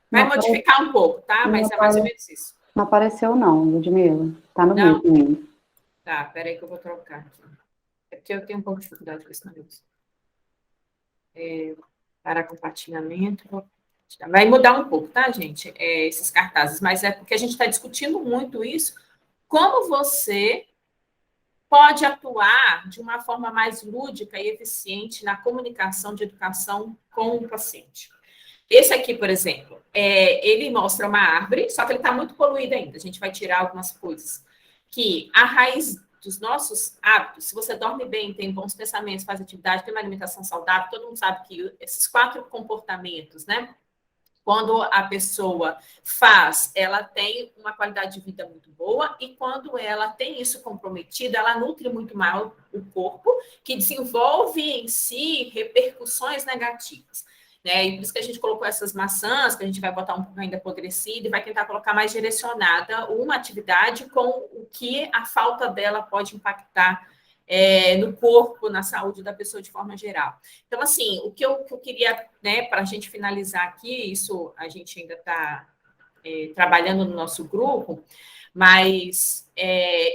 Vai modificar um pouco, tá? Mas é mais ou menos isso. Não apareceu, não, Ludmila. Tá no meio também. Tá, peraí que eu vou trocar aqui. É porque eu tenho um pouco de dificuldade com esse negócio. Para compartilhamento. Vai mudar um pouco, tá, gente? Esses cartazes, mas é porque a gente está discutindo muito isso. Como você pode atuar de uma forma mais lúdica e eficiente na comunicação de educação com o paciente. Esse aqui, por exemplo, ele mostra uma árvore, só que ele está muito poluído ainda. A gente vai tirar algumas coisas. Que a raiz dos nossos hábitos, se você dorme bem, tem bons pensamentos, faz atividade, tem uma alimentação saudável, todo mundo sabe que esses 4 comportamentos, né? Quando a pessoa faz, ela tem uma qualidade de vida muito boa, e quando ela tem isso comprometido, ela nutre muito mal o corpo, que desenvolve em si repercussões negativas. Né? E por isso que a gente colocou essas maçãs, que a gente vai botar um pouco ainda apodrecida, e vai tentar colocar mais direcionada uma atividade com o que a falta dela pode impactar no corpo, na saúde da pessoa de forma geral. Então, assim, o que eu queria, né, para a gente finalizar aqui, isso a gente ainda está trabalhando no nosso grupo, mas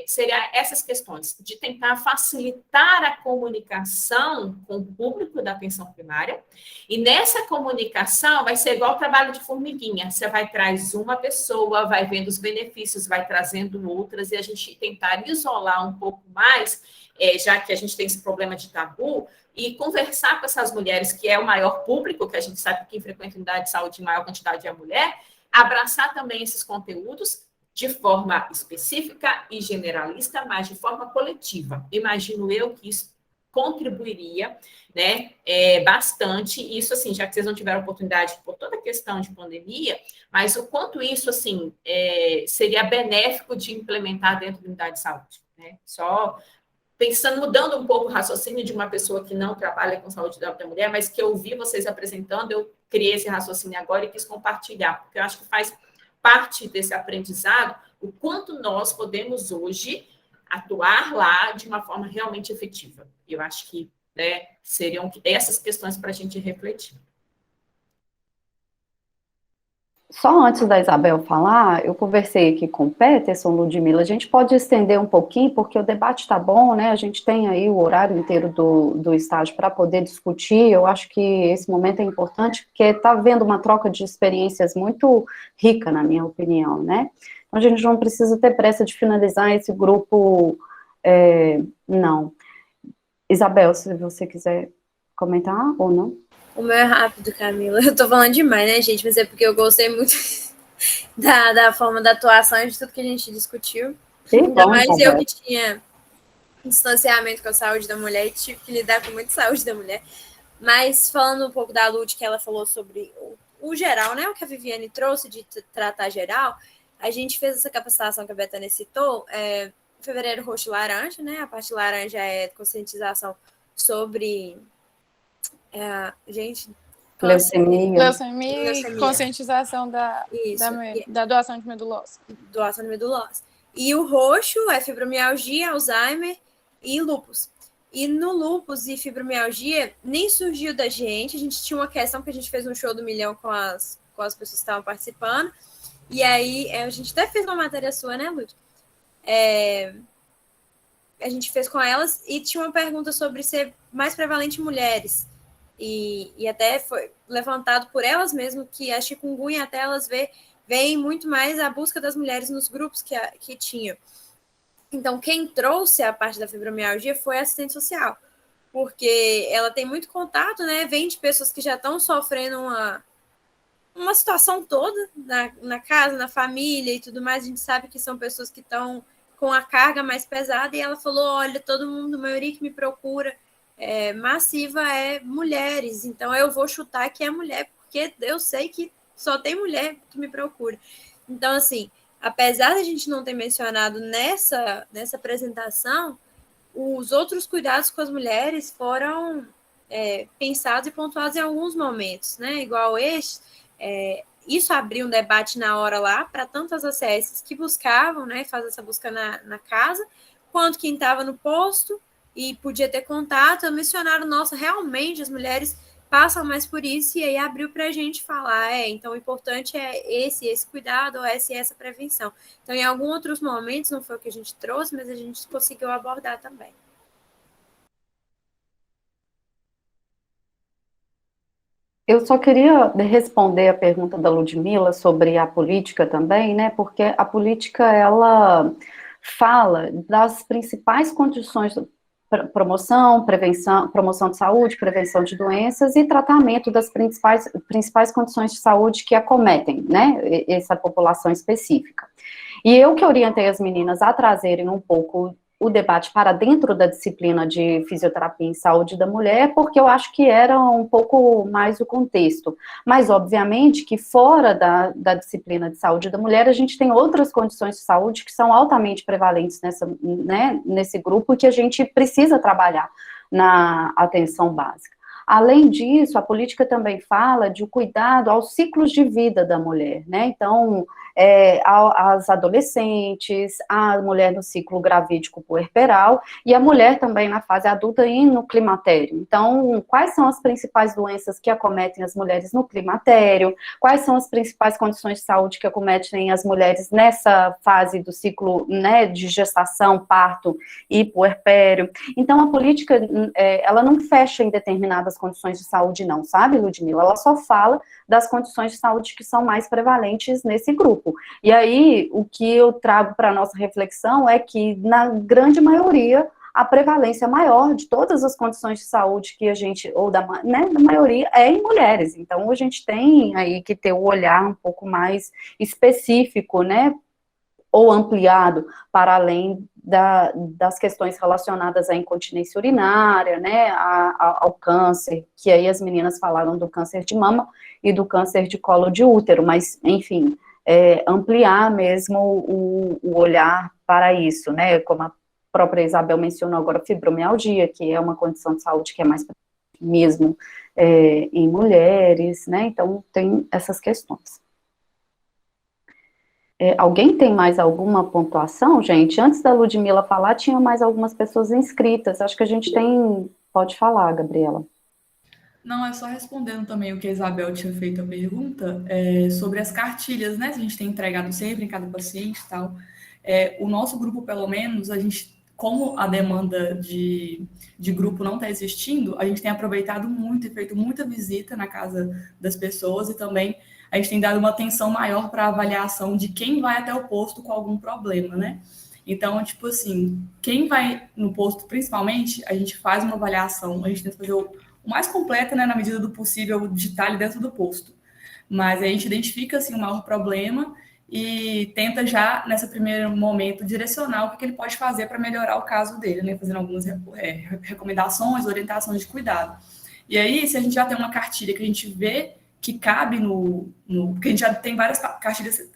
seria essas questões de tentar facilitar a comunicação com o público da atenção primária, e nessa comunicação vai ser igual o trabalho de formiguinha, você vai trazer uma pessoa, vai vendo os benefícios, vai trazendo outras, e a gente tentar isolar um pouco mais, já que a gente tem esse problema de tabu, e conversar com essas mulheres, que é o maior público, que a gente sabe que quem frequenta unidade de saúde em maior quantidade é a mulher, abraçar também esses conteúdos de forma específica e generalista, mas de forma coletiva. Imagino eu que isso contribuiria, né, bastante, isso, assim, já que vocês não tiveram oportunidade por toda a questão de pandemia, mas o quanto isso, assim, seria benéfico de implementar dentro da unidade de saúde, né? Só pensando, mudando um pouco o raciocínio de uma pessoa que não trabalha com saúde da mulher, mas que eu vi vocês apresentando, eu criei esse raciocínio agora e quis compartilhar, porque eu acho que faz parte desse aprendizado o quanto nós podemos hoje atuar lá de uma forma realmente efetiva. Eu acho que, né, seriam essas questões para a gente refletir. Só antes da Isabel falar, eu conversei aqui com o Peterson, Ludmila, a gente pode estender um pouquinho, porque o debate está bom, né, a gente tem aí o horário inteiro do estágio para poder discutir, eu acho que esse momento é importante, porque está havendo uma troca de experiências muito rica, na minha opinião, né, então a gente não precisa ter pressa de finalizar esse grupo, não. Isabel, se você quiser comentar ou não. O meu é rápido, Camila. Eu tô falando demais, né, gente? Mas é porque eu gostei muito da forma da atuação de tudo que a gente discutiu. Ainda mais eu que tinha distanciamento com a saúde da mulher e tive que lidar com muita saúde da mulher. Mas falando um pouco da Lud, que ela falou sobre o geral, né? O que a Viviane trouxe de tratar geral, a gente fez essa capacitação que a Betânia citou, fevereiro roxo e laranja, né? A parte laranja é conscientização sobre... Leucemia e conscientização da doação de medula óssea. Doação de medula óssea. E o roxo é fibromialgia, Alzheimer e lúpus. E no lúpus e fibromialgia, nem surgiu da gente. A gente tinha uma questão que a gente fez um show do milhão com as pessoas que estavam participando. E aí, a gente até fez uma matéria sua, né, Lud? A gente fez com elas e tinha uma pergunta sobre ser mais prevalente em mulheres. E até foi levantado por elas mesmo que a chikungunya, até elas veem muito mais a busca das mulheres nos grupos que tinham. Então, quem trouxe a parte da fibromialgia foi a assistente social, porque ela tem muito contato, né? Vem de pessoas que já estão sofrendo uma situação toda na casa, na família e tudo mais. A gente sabe que são pessoas que estão com a carga mais pesada, e ela falou, olha, todo mundo, a maioria que me procura massiva é mulheres, então eu vou chutar que é mulher, porque eu sei que só tem mulher que me procura. Então, assim, apesar de a gente não ter mencionado nessa apresentação, os outros cuidados com as mulheres foram pensados e pontuados em alguns momentos, né? Igual este, isso abriu um debate na hora lá para tantas ACS que buscavam, né, fazer essa busca na casa, quanto quem estava no posto e podia ter contato, mencionaram, nossa, realmente as mulheres passam mais por isso, e aí abriu para a gente falar, então o importante é esse cuidado, ou essa prevenção. Então, em alguns outros momentos, não foi o que a gente trouxe, mas a gente conseguiu abordar também. Eu só queria responder a pergunta da Ludmila sobre a política também, né? Porque a política, ela fala das principais condições de promoção, prevenção, promoção de saúde, prevenção de doenças e tratamento das principais condições de saúde que acometem, né? Essa população específica. E eu que orientei as meninas a trazerem um pouco o debate para dentro da disciplina de fisioterapia em saúde da mulher, porque eu acho que era um pouco mais o contexto. Mas, obviamente, que fora da disciplina de saúde da mulher, a gente tem outras condições de saúde que são altamente prevalentes nesse grupo e que a gente precisa trabalhar na atenção básica. Além disso, a política também fala de cuidado aos ciclos de vida da mulher, né? Então, as adolescentes, a mulher no ciclo gravídico puerperal e a mulher também na fase adulta e no climatério. Então, quais são as principais doenças que acometem as mulheres no climatério? Quais são as principais condições de saúde que acometem as mulheres nessa fase do ciclo, né, de gestação, parto e puerpério? Então, a política, ela não fecha em determinadas condições de saúde não, sabe, Ludmila? Ela só fala das condições de saúde que são mais prevalentes nesse grupo. E aí, o que eu trago para a nossa reflexão é que, na grande maioria, a prevalência maior de todas as condições de saúde que a gente, ou da maioria, é em mulheres. Então, a gente tem aí que ter o olhar um pouco mais específico, né, ou ampliado para além das questões relacionadas à incontinência urinária, né, ao câncer, que aí as meninas falaram do câncer de mama e do câncer de colo de útero, mas, enfim, ampliar mesmo o olhar para isso, né, como a própria Isabel mencionou agora, fibromialgia, que é uma condição de saúde que é mais mesmo em mulheres, né, então tem essas questões. Alguém tem mais alguma pontuação, gente? Antes da Ludmila falar, tinha mais algumas pessoas inscritas. Acho que a gente tem... Pode falar, Gabriela. Não, é só respondendo também o que a Isabel tinha feito a pergunta, sobre as cartilhas, né? Que a gente tem entregado sempre em cada paciente e tal. O nosso grupo, pelo menos, a gente, como a demanda de grupo não está existindo, a gente tem aproveitado muito e feito muita visita na casa das pessoas e também a gente tem dado uma atenção maior para a avaliação de quem vai até o posto com algum problema, né? Então, tipo assim, quem vai no posto, principalmente, a gente faz uma avaliação, a gente tenta fazer o mais completa, né, na medida do possível, de estar ali dentro do posto. Mas a gente identifica, assim, o maior problema e tenta já, nesse primeiro momento, direcionar o que ele pode fazer para melhorar o caso dele, né? Fazendo algumas recomendações, orientações de cuidado. E aí, se a gente já tem uma cartilha que a gente vê que cabe porque a gente já tem várias cartilhas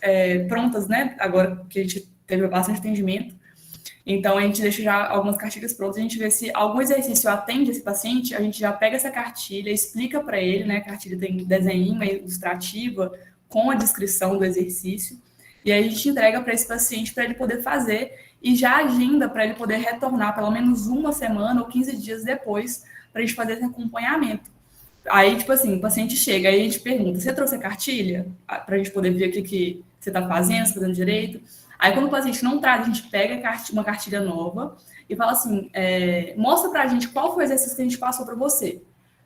prontas, né? Agora que a gente teve bastante atendimento. Então, a gente deixa já algumas cartilhas prontas, a gente vê se algum exercício atende esse paciente, a gente já pega essa cartilha, explica para ele, né? A cartilha tem desenho ilustrativa com a descrição do exercício, e aí a gente entrega para esse paciente para ele poder fazer e já agenda para ele poder retornar pelo menos uma semana ou 15 dias depois para a gente fazer esse acompanhamento. Aí, tipo assim, o paciente chega, aí a gente pergunta, você trouxe a cartilha? Para a gente poder ver o que você está fazendo, se está fazendo direito. Aí, quando o paciente não traz, a gente pega uma cartilha nova e fala assim, mostra para a gente qual foi o exercício que a gente passou para você.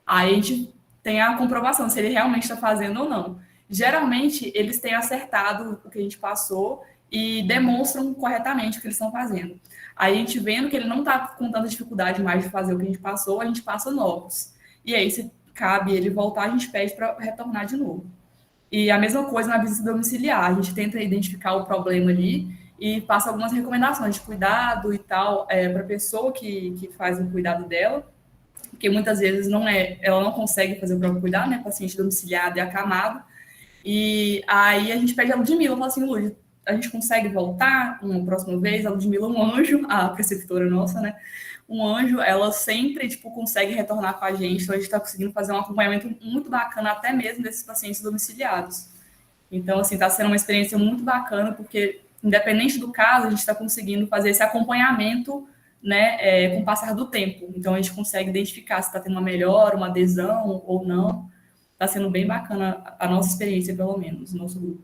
Aí a gente tem a comprovação se ele realmente está fazendo ou não. Geralmente, eles têm acertado o que a gente passou e demonstram corretamente o que eles estão fazendo. Aí, a gente vendo que ele não está com tanta dificuldade mais de fazer o que a gente passou, a gente passa novos. E aí, se cabe ele voltar, a gente pede para retornar de novo. E a mesma coisa na visita domiciliar, a gente tenta identificar o problema ali e passa algumas recomendações de cuidado e tal para a pessoa que faz o cuidado dela, porque muitas vezes ela não consegue fazer o próprio cuidado, né, paciente domiciliado e acamado, e aí a gente pede a Ludmila, fala assim, Lud, a gente consegue voltar uma próxima vez? A Ludmila é um anjo, a preceptora nossa, né, um anjo, ela sempre, tipo, consegue retornar com a gente, então a gente está conseguindo fazer um acompanhamento muito bacana, até mesmo desses pacientes domiciliados. Então, assim, está sendo uma experiência muito bacana, porque, independente do caso, a gente está conseguindo fazer esse acompanhamento, né, com o passar do tempo. Então, a gente consegue identificar se está tendo uma melhora, uma adesão ou não. Está sendo bem bacana a nossa experiência, pelo menos, o nosso grupo.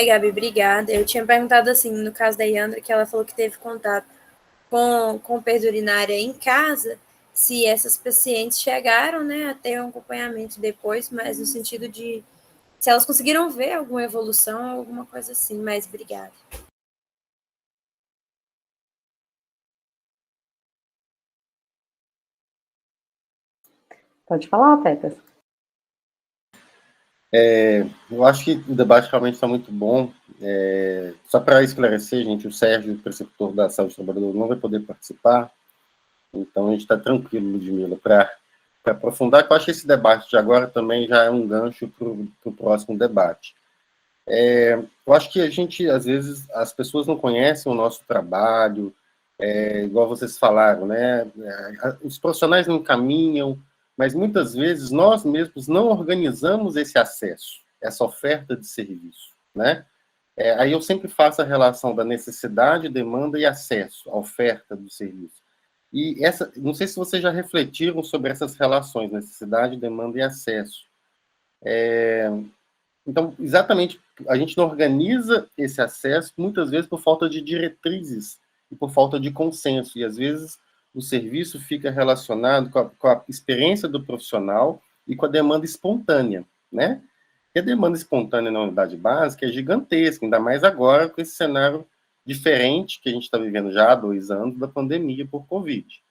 Gabi, obrigada. Eu tinha perguntado, assim, no caso da Yandra, que ela falou que teve contato com perda urinária em casa, se essas pacientes chegaram, né, a ter um acompanhamento depois, mas no sentido de se elas conseguiram ver alguma evolução, alguma coisa assim. Mas obrigada. Pode falar, Petas. Eu acho que o debate realmente está muito bom. Só para esclarecer, gente, o Sérgio, o preceptor da saúde do trabalhador, não vai poder participar, então a gente está tranquilo, Ludmila, para aprofundar, que eu acho que esse debate de agora também já é um gancho para o próximo debate. Eu acho que a gente, às vezes, as pessoas não conhecem o nosso trabalho, igual vocês falaram, né? Os profissionais não caminham, mas muitas vezes nós mesmos não organizamos esse acesso, essa oferta de serviço, né? Aí eu sempre faço a relação da necessidade, demanda e acesso, à oferta do serviço. E não sei se vocês já refletiram sobre essas relações, necessidade, demanda e acesso. Então, exatamente, a gente não organiza esse acesso, muitas vezes por falta de diretrizes e por falta de consenso, e às vezes o serviço fica relacionado com a experiência do profissional e com a demanda espontânea, né? E a demanda espontânea na unidade básica é gigantesca, ainda mais agora com esse cenário diferente que a gente está vivendo já há 2 anos da pandemia por Covid.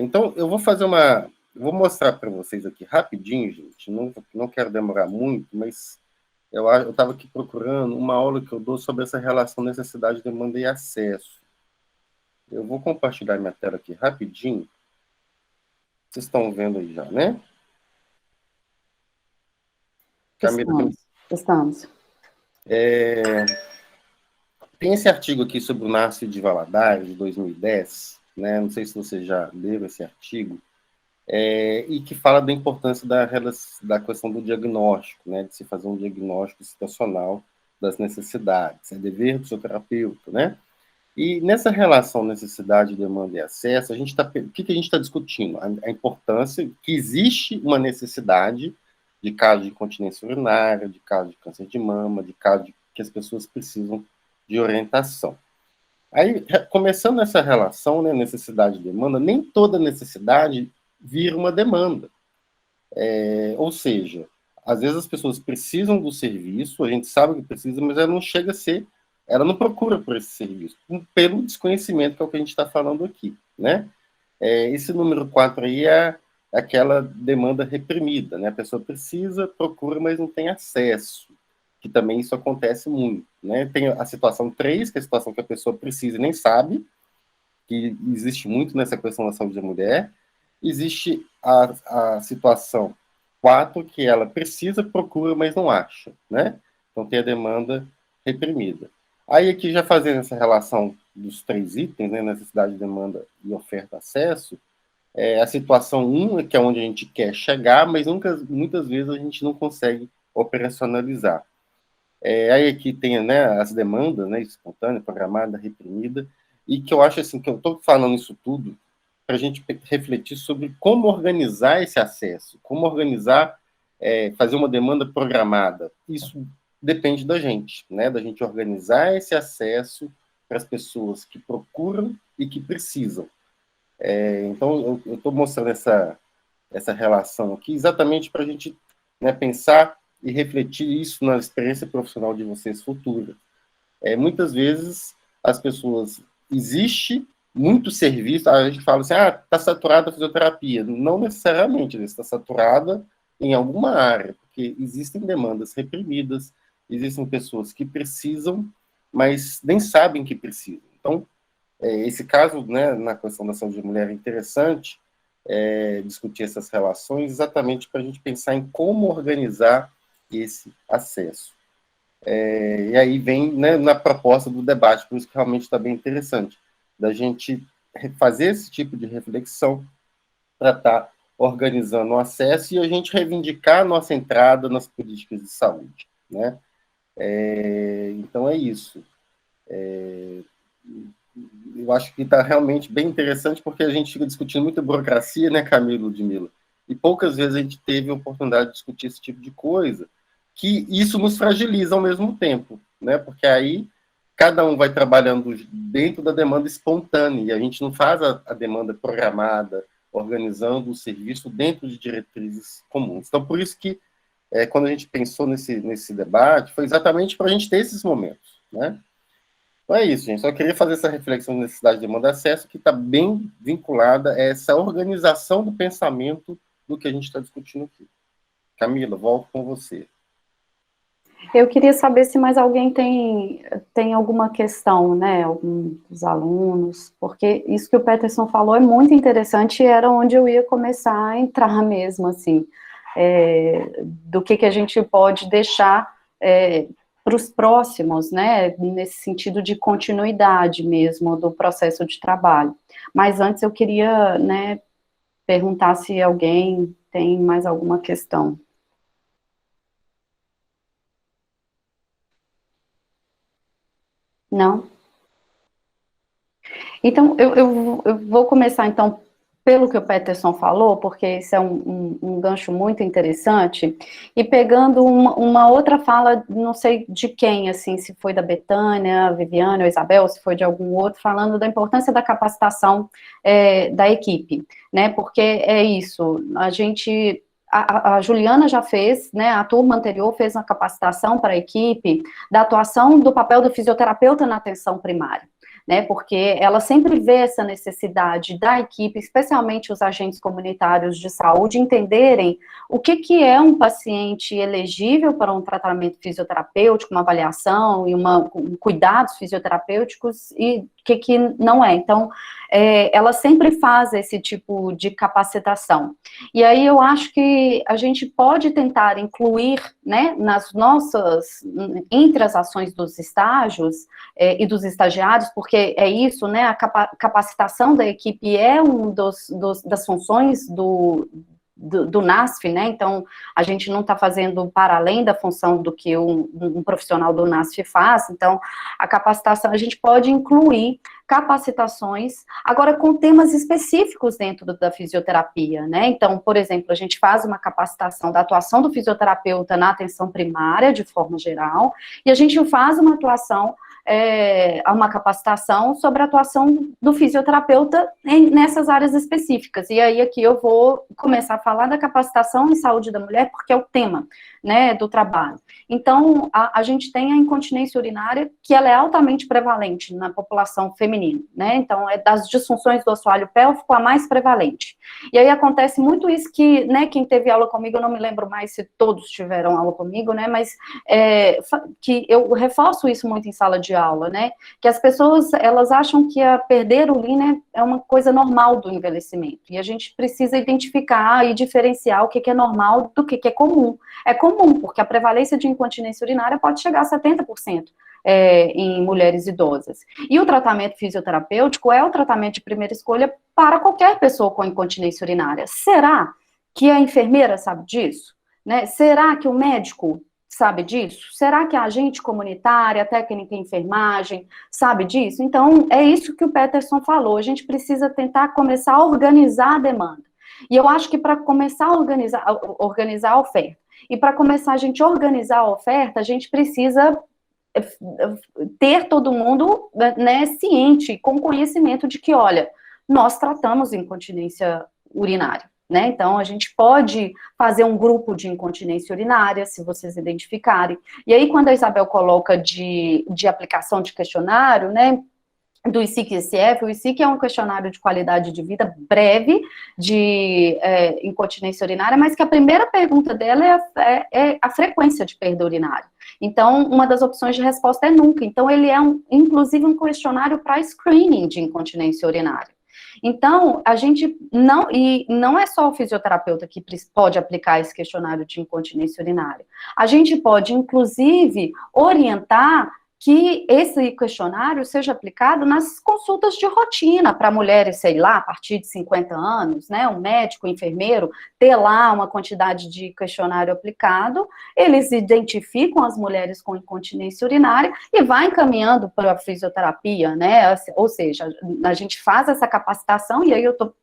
Então, eu vou mostrar para vocês aqui rapidinho, gente, não quero demorar muito, mas eu estava aqui procurando uma aula que eu dou sobre essa relação necessidade, demanda e acesso. Eu vou compartilhar minha tela aqui rapidinho. Vocês estão vendo aí já, né? Camila, Estamos. Tem esse artigo aqui sobre o Nácio de Valadares, de 2010, né? Não sei se vocês já leram esse artigo, e que fala da importância da questão do diagnóstico, né? De se fazer um diagnóstico situacional das necessidades. É dever do seu terapeuta, né? E nessa relação necessidade, demanda e acesso, o que a gente está discutindo? A importância que existe uma necessidade de caso de incontinência urinária, de caso de câncer de mama, de caso que as pessoas precisam de orientação. Aí, começando essa relação, né, necessidade e demanda, nem toda necessidade vira uma demanda. Ou seja, às vezes as pessoas precisam do serviço, a gente sabe que precisa, mas ela não chega a ser, ela não procura por esse serviço, pelo desconhecimento, que é o que a gente está falando aqui, né? Esse número 4 aí é aquela demanda reprimida, né? A pessoa precisa, procura, mas não tem acesso, que também isso acontece muito, né? Tem a situação 3, que é a situação que a pessoa precisa e nem sabe, que existe muito nessa questão da saúde da mulher. Existe a situação 4, que ela precisa, procura, mas não acha, né? Então tem a demanda reprimida. Aí aqui, já fazendo essa relação dos 3 itens, né? Necessidade, demanda e oferta, acesso, a situação 1, que é onde a gente quer chegar, mas muitas vezes a gente não consegue operacionalizar. Aí aqui tem, né, as demandas, né, espontânea, programada, reprimida, e que eu acho assim, que eu estou falando isso tudo para a gente refletir sobre como organizar esse acesso, como organizar, fazer uma demanda programada. Isso depende da gente, né, da gente organizar esse acesso para as pessoas que procuram e que precisam. Então, eu estou mostrando essa relação aqui exatamente para a gente, né, pensar e refletir isso na experiência profissional de vocês futura. Muitas vezes, as pessoas... Existe muito serviço, a gente fala assim, está saturada a fisioterapia. Não necessariamente, está saturada em alguma área, porque existem demandas reprimidas, existem pessoas que precisam, mas nem sabem que precisam. Então, esse caso, né, na questão da saúde da mulher, é interessante discutir essas relações exatamente para a gente pensar em como organizar esse acesso. E aí vem, né, na proposta do debate, por isso que realmente está bem interessante, da gente fazer esse tipo de reflexão para estar organizando o acesso e a gente reivindicar a nossa entrada nas políticas de saúde, né? Então é isso. Eu acho que está realmente bem interessante, porque a gente fica discutindo muita burocracia, né, Camila, Ludmila? E poucas vezes a gente teve a oportunidade de discutir esse tipo de coisa, que isso nos fragiliza ao mesmo tempo, né? Porque aí cada um vai trabalhando dentro da demanda espontânea, e a gente não faz a demanda programada, organizando o serviço dentro de diretrizes comuns. Então, por isso que, quando a gente pensou nesse debate, foi exatamente para a gente ter esses momentos, né? Então é isso, gente. Só queria fazer essa reflexão de necessidade de demanda de acesso, que está bem vinculada a essa organização do pensamento do que a gente está discutindo aqui. Camila, volto com você. Eu queria saber se mais alguém tem alguma questão, né, algum dos alunos, porque isso que o Peterson falou é muito interessante e era onde eu ia começar a entrar mesmo, assim, do que a gente pode deixar para os próximos, né, nesse sentido de continuidade mesmo do processo de trabalho. Mas antes eu queria, né, perguntar se alguém tem mais alguma questão. Não? Então, eu vou começar, então, pelo que o Peterson falou, porque esse é um gancho muito interessante, e pegando uma outra fala, não sei de quem, assim, se foi da Betânia, Viviane ou Isabel, se foi de algum outro, falando da importância da capacitação da equipe, né, porque é isso, a Juliana já fez, né, a turma anterior fez uma capacitação para a equipe da atuação do papel do fisioterapeuta na atenção primária, né, porque ela sempre vê essa necessidade da equipe, especialmente os agentes comunitários de saúde, entenderem o que é um paciente elegível para um tratamento fisioterapêutico, uma avaliação e cuidados fisioterapêuticos e o que não é. Então, ela sempre faz esse tipo de capacitação. E aí eu acho que a gente pode tentar incluir, né, entre as ações dos estágios e dos estagiários, porque é isso, né, a capacitação da equipe é uma das funções do NASF, né, então a gente não está fazendo para além da função do que um profissional do NASF faz, então a capacitação, a gente pode incluir capacitações, agora com temas específicos dentro da fisioterapia, né, então, por exemplo, a gente faz uma capacitação da atuação do fisioterapeuta na atenção primária, de forma geral, e a gente faz uma uma capacitação sobre a atuação do fisioterapeuta nessas áreas específicas, e aí aqui eu vou começar a falar da capacitação em saúde da mulher, porque é o tema, né, do trabalho. Então, a gente tem a incontinência urinária, que ela é altamente prevalente na população feminina, né, então é das disfunções do assoalho pélvico a mais prevalente. E aí acontece muito isso que, né, quem teve aula comigo, eu não me lembro mais se todos tiveram aula comigo, né, mas que eu reforço isso muito em sala de aula, né, que as pessoas, elas acham que perder urina é uma coisa normal do envelhecimento, e a gente precisa identificar e diferenciar o que é normal do que é comum. É comum, porque a prevalência de incontinência urinária pode chegar a 70% em mulheres idosas. E o tratamento fisioterapêutico é o tratamento de primeira escolha para qualquer pessoa com incontinência urinária. Será que a enfermeira sabe disso? Né? Será que o médico sabe disso? Será que a agente comunitária, a técnica em enfermagem, sabe disso? Então, é isso que o Peterson falou, a gente precisa tentar começar a organizar a demanda. E eu acho que para começar a organizar a oferta, e para começar a gente organizar a oferta, a gente precisa ter todo mundo, né, ciente, com conhecimento de que, olha, nós tratamos incontinência urinária, né, então a gente pode fazer um grupo de incontinência urinária, se vocês identificarem, e aí quando a Isabel coloca de aplicação de questionário, né, do ICIC-SF, o ICIC é um questionário de qualidade de vida breve de incontinência urinária, mas que a primeira pergunta dela é a frequência de perda urinária. Então, uma das opções de resposta é nunca. Então, ele é, inclusive, um questionário para screening de incontinência urinária. Então, a gente não é só o fisioterapeuta que pode aplicar esse questionário de incontinência urinária. A gente pode, inclusive, orientar que esse questionário seja aplicado nas consultas de rotina para mulheres, sei lá, a partir de 50 anos, né, um médico, um enfermeiro, ter lá uma quantidade de questionário aplicado, eles identificam as mulheres com incontinência urinária e vai encaminhando para a fisioterapia, né, ou seja, a gente faz essa capacitação, e aí eu estou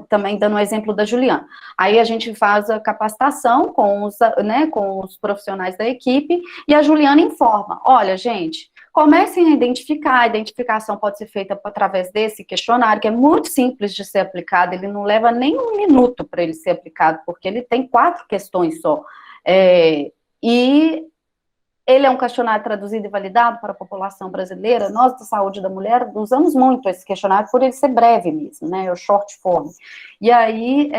também dando um exemplo da Juliana. Aí a gente faz a capacitação com os profissionais da equipe, e a Juliana informa, olha, gente, comecem a identificar. A identificação pode ser feita através desse questionário, que é muito simples de ser aplicado, ele não leva nem um minuto para ele ser aplicado, porque ele tem 4 questões só. E ele é um questionário traduzido e validado para a população brasileira. Nós, da Saúde da Mulher, usamos muito esse questionário por ele ser breve mesmo, né, o short form. E aí,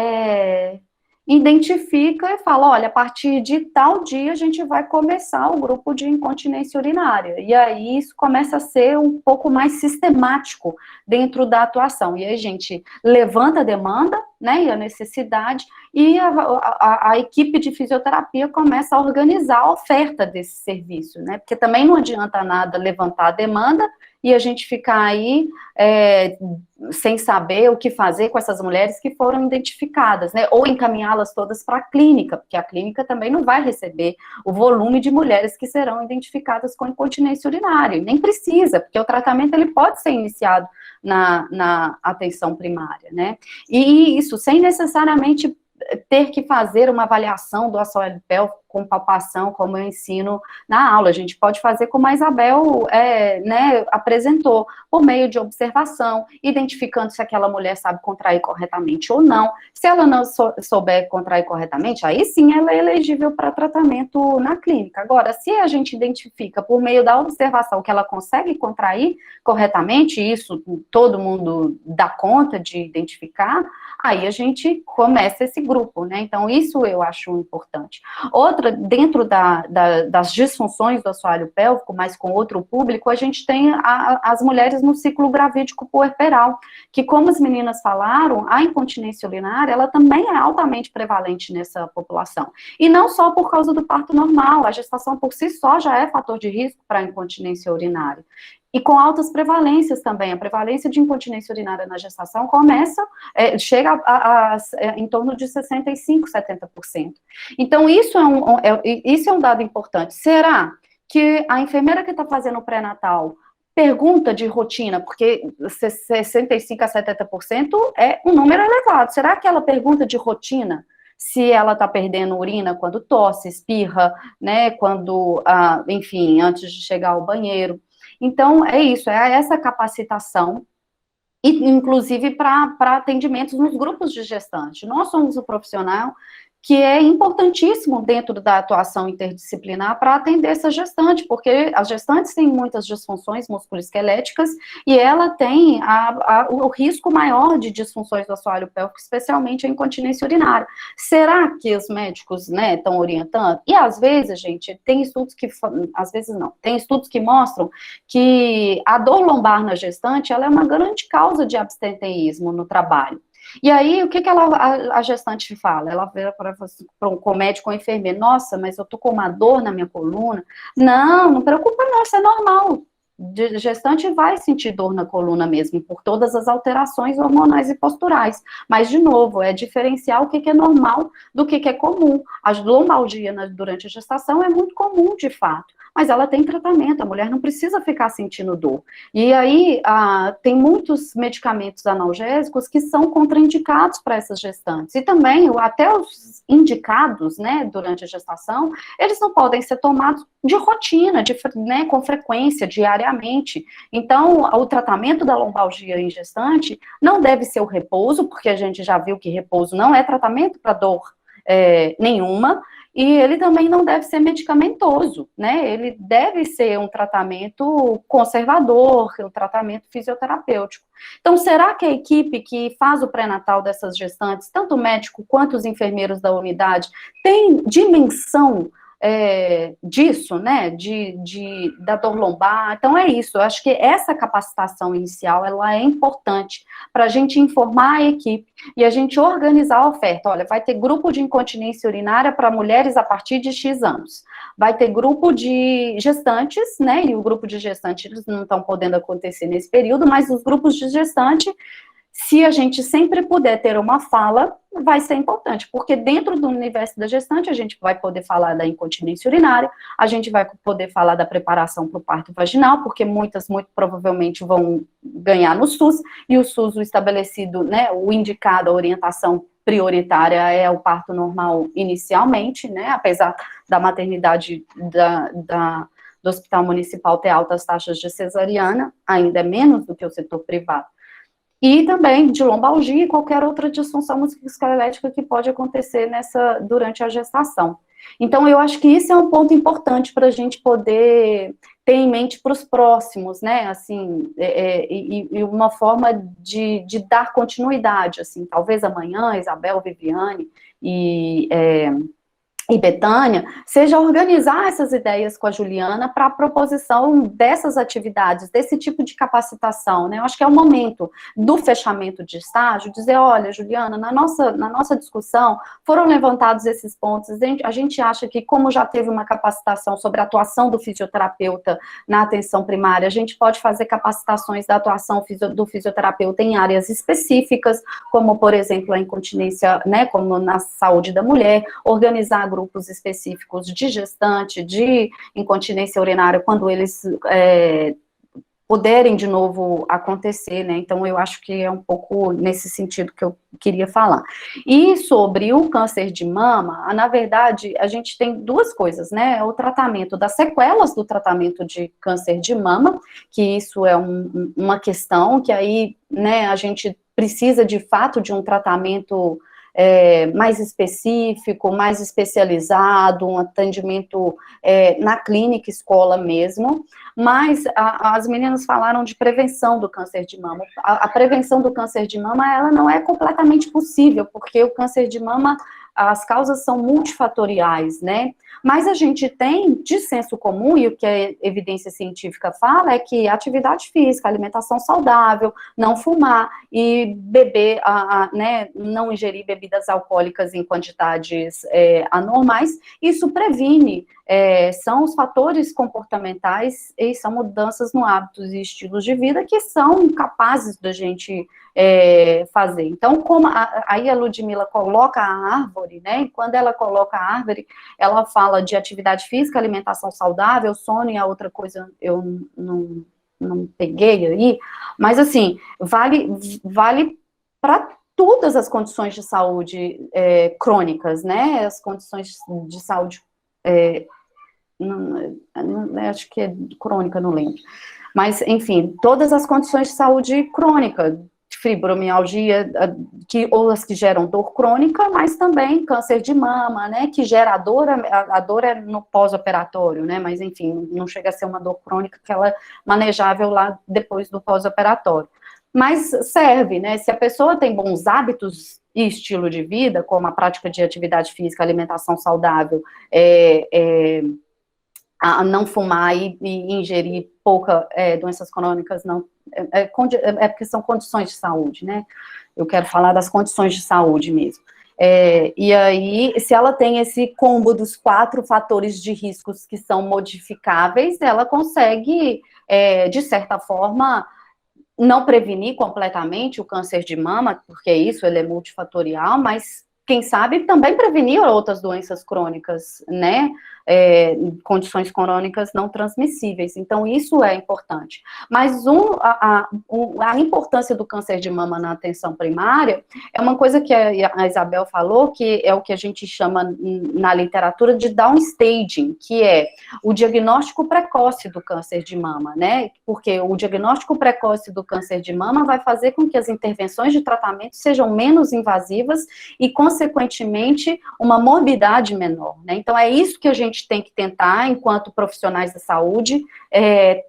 identifica e fala, olha, a partir de tal dia a gente vai começar o grupo de incontinência urinária. E aí isso começa a ser um pouco mais sistemático dentro da atuação. E aí a gente levanta a demanda, né, e a necessidade, e a equipe de fisioterapia começa a organizar a oferta desse serviço, né, porque também não adianta nada levantar a demanda e a gente ficar aí sem saber o que fazer com essas mulheres que foram identificadas, né, ou encaminhá-las todas para a clínica, porque a clínica também não vai receber o volume de mulheres que serão identificadas com incontinência urinária, nem precisa, porque o tratamento ele pode ser iniciado na atenção primária, né, e isso sem necessariamente ter que fazer uma avaliação do assoalho pélvico com palpação, como eu ensino na aula. A gente pode fazer como a Isabel né, apresentou, por meio de observação, identificando se aquela mulher sabe contrair corretamente ou não. Se ela não souber contrair corretamente, aí sim ela é elegível para tratamento na clínica. Agora, se a gente identifica por meio da observação que ela consegue contrair corretamente, isso todo mundo dá conta de identificar, aí a gente começa esse grupo, né? Então, isso eu acho importante. Outra, dentro das disfunções do assoalho pélvico, mas com outro público, a gente tem as mulheres no ciclo gravídico puerperal, que, como as meninas falaram, a incontinência urinária, ela também é altamente prevalente nessa população. E não só por causa do parto normal, a gestação por si só já é fator de risco para a incontinência urinária. E com altas prevalências também, a prevalência de incontinência urinária na gestação chega em torno de 65%, 70%. Então, isso é um dado importante. Será que a enfermeira que está fazendo o pré-natal pergunta de rotina, porque 65% a 70% é um número elevado, será que ela pergunta de rotina? Se ela está perdendo urina quando tosse, espirra, né, quando, enfim, antes de chegar ao banheiro. Então, é isso, é essa capacitação, e inclusive para atendimentos nos grupos de gestante. Nós somos o profissional que é importantíssimo dentro da atuação interdisciplinar para atender essa gestante, porque as gestantes têm muitas disfunções musculoesqueléticas e ela tem o risco maior de disfunções do assoalho pélvico, especialmente a incontinência urinária. Será que os médicos, né, estão orientando? E às vezes, gente, tem estudos que, às vezes não, tem estudos que mostram que a dor lombar na gestante, ela é uma grande causa de abstenteísmo no trabalho. E aí, o que a gestante fala? Ela vira para o médico ou enfermeiro, nossa, mas eu tô com uma dor na minha coluna. Não preocupa não, isso é normal. Gestante vai sentir dor na coluna mesmo, por todas as alterações hormonais e posturais. Mas, de novo, é diferenciar o que é normal do que é comum. A lombalgia durante a gestação é muito comum, de fato. Mas ela tem tratamento, a mulher não precisa ficar sentindo dor. E aí, tem muitos medicamentos analgésicos que são contraindicados para essas gestantes. E também, até os indicados, né, durante a gestação, eles não podem ser tomados de rotina, né, com frequência, diariamente. Então, o tratamento da lombalgia em gestante não deve ser o repouso, porque a gente já viu que repouso não é tratamento para dor nenhuma, e ele também não deve ser medicamentoso, né? Ele deve ser um tratamento conservador, um tratamento fisioterapêutico. Então, será que a equipe que faz o pré-natal dessas gestantes, tanto o médico quanto os enfermeiros da unidade, tem dimensão disso, né, da dor lombar? Então é isso, eu acho que essa capacitação inicial, ela é importante para a gente informar a equipe e a gente organizar a oferta. Olha, vai ter grupo de incontinência urinária para mulheres a partir de X anos, vai ter grupo de gestantes, né, e o grupo de gestantes não estão podendo acontecer nesse período, mas os grupos de gestante, se a gente sempre puder ter uma fala, vai ser importante, porque dentro do universo da gestante, a gente vai poder falar da incontinência urinária, a gente vai poder falar da preparação para o parto vaginal, porque muitas, muito provavelmente, vão ganhar no SUS, e o SUS, o estabelecido, né, o indicado, a orientação prioritária é o parto normal inicialmente, né, apesar da maternidade do do hospital municipal ter altas taxas de cesariana, ainda é menos do que o setor privado. E também de lombalgia e qualquer outra disfunção musculoesquelética que pode acontecer durante a gestação. Então, eu acho que isso é um ponto importante para a gente poder ter em mente para os próximos, né, assim, e uma forma de dar continuidade, assim, talvez amanhã, Isabel, Viviane e Betânia, seja organizar essas ideias com a Juliana para a proposição dessas atividades, desse tipo de capacitação, né? Eu acho que é o momento do fechamento de estágio, dizer, olha, Juliana, na nossa discussão foram levantados esses pontos, a gente acha que, como já teve uma capacitação sobre a atuação do fisioterapeuta na atenção primária, a gente pode fazer capacitações da atuação do fisioterapeuta em áreas específicas, como, por exemplo, a incontinência, né, como na saúde da mulher, organizar grupos específicos de gestante, de incontinência urinária, quando eles puderem de novo acontecer, né, então eu acho que é um pouco nesse sentido que eu queria falar. E sobre o câncer de mama, na verdade, a gente tem duas coisas, né, o tratamento das sequelas do tratamento de câncer de mama, que isso é uma questão que aí, né, a gente precisa de fato de um tratamento mais específico, mais especializado, um atendimento na clínica, escola mesmo, mas as meninas falaram de prevenção do câncer de mama. A prevenção do câncer de mama, ela não é completamente possível, porque o câncer de mama, as causas são multifatoriais, né? Mas a gente tem, de senso comum, e o que a evidência científica fala, é que atividade física, alimentação saudável, não fumar e beber, né, não ingerir bebidas alcoólicas em quantidades anormais, isso previne, são os fatores comportamentais e são mudanças no hábitos e estilos de vida que são capazes da gente fazer. Então, como aí a Ludmila coloca a árvore, né, e quando ela coloca a árvore, ela fala de atividade física, alimentação saudável, sono, e a outra coisa eu não peguei aí, mas assim, vale para todas as condições de saúde crônicas, né, as condições de saúde, acho que é crônica, não lembro, mas enfim, todas as condições de saúde crônica, fibromialgia, ou as que geram dor crônica, mas também câncer de mama, né, que gera a dor é no pós-operatório, né, mas enfim, não chega a ser uma dor crônica que ela é manejável lá depois do pós-operatório. Mas serve, né, se a pessoa tem bons hábitos e estilo de vida, como a prática de atividade física, alimentação saudável, a não fumar e ingerir pouca doenças crônicas, não, porque são condições de saúde, né? Eu quero falar das condições de saúde mesmo. E aí, se ela tem esse combo dos 4 fatores de riscos que são modificáveis, ela consegue, de certa forma, não prevenir completamente o câncer de mama, porque isso, ele é multifatorial, mas quem sabe também prevenir outras doenças crônicas, né, condições crônicas não transmissíveis, então isso é importante. Mas a importância do câncer de mama na atenção primária é uma coisa que a Isabel falou, que é o que a gente chama na literatura de downstaging, que é o diagnóstico precoce do câncer de mama, né, porque o diagnóstico precoce do câncer de mama vai fazer com que as intervenções de tratamento sejam menos invasivas e, consequentemente, uma morbidade menor, né, então é isso que a gente tem que tentar, enquanto profissionais da saúde,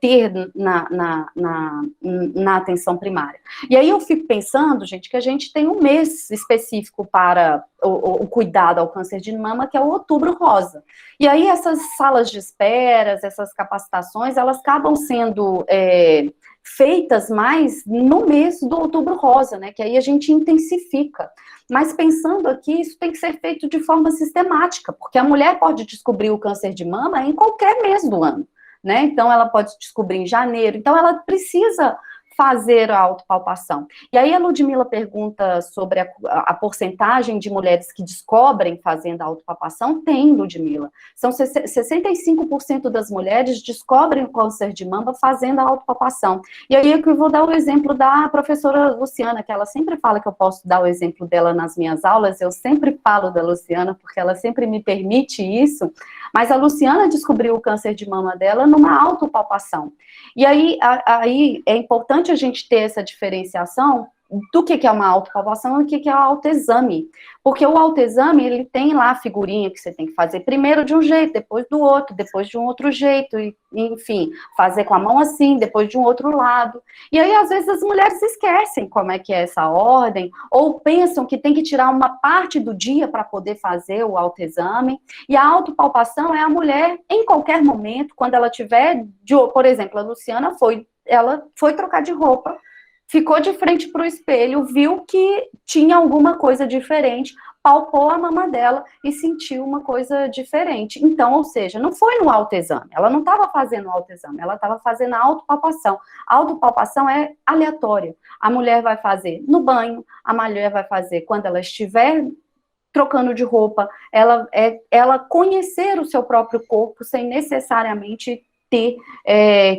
ter na atenção primária. E aí eu fico pensando, gente, que a gente tem um mês específico para o cuidado ao câncer de mama, que é o Outubro Rosa. E aí essas salas de espera, essas capacitações, elas acabam sendo feitas mais no mês do Outubro Rosa, né, que aí a gente intensifica. Mas pensando aqui, isso tem que ser feito de forma sistemática, porque a mulher pode descobrir o câncer de mama em qualquer mês do ano, né? Então, ela pode descobrir em janeiro, então ela precisa fazer a autopalpação. E aí a Ludmila pergunta sobre a porcentagem de mulheres que descobrem fazendo a autopalpação. Tem, Ludmila. São 65% das mulheres descobrem o câncer de mama fazendo a autopalpação. E aí eu vou dar o exemplo da professora Luciana, que ela sempre fala que eu posso dar o exemplo dela nas minhas aulas, eu sempre falo da Luciana, porque ela sempre me permite isso. Mas a Luciana descobriu o câncer de mama dela numa autopalpação. E aí é importante a gente ter essa diferenciação do que é uma autopalpação e o que é o autoexame. Porque o autoexame, ele tem lá a figurinha que você tem que fazer primeiro de um jeito, depois do outro, depois de um outro jeito, e, enfim, fazer com a mão assim, depois de um outro lado. E aí, às vezes, as mulheres esquecem como é que é essa ordem, ou pensam que tem que tirar uma parte do dia para poder fazer o autoexame. E a autopalpação é a mulher, em qualquer momento, quando ela tiver, por exemplo, a Luciana ela foi trocar de roupa, ficou de frente para o espelho, viu que tinha alguma coisa diferente, palpou a mama dela e sentiu uma coisa diferente. Então, ou seja, não foi no autoexame, ela não estava fazendo autoexame, ela estava fazendo a autopalpação. A autopalpação é aleatória. A mulher vai fazer no banho, a mulher vai fazer quando ela estiver trocando de roupa, ela conhecer o seu próprio corpo sem necessariamente ter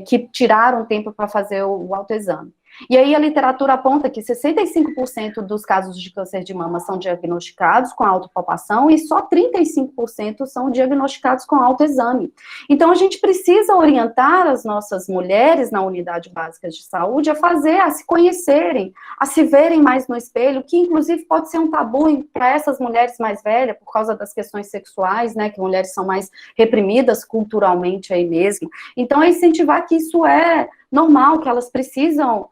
que tirar um tempo para fazer o autoexame. E aí a literatura aponta que 65% dos casos de câncer de mama são diagnosticados com autopalpação e só 35% são diagnosticados com autoexame. Então a gente precisa orientar as nossas mulheres na unidade básica de saúde a se conhecerem, a se verem mais no espelho, que inclusive pode ser um tabu para essas mulheres mais velhas, por causa das questões sexuais, né, que mulheres são mais reprimidas culturalmente aí mesmo. Então é incentivar que isso é normal, que elas precisam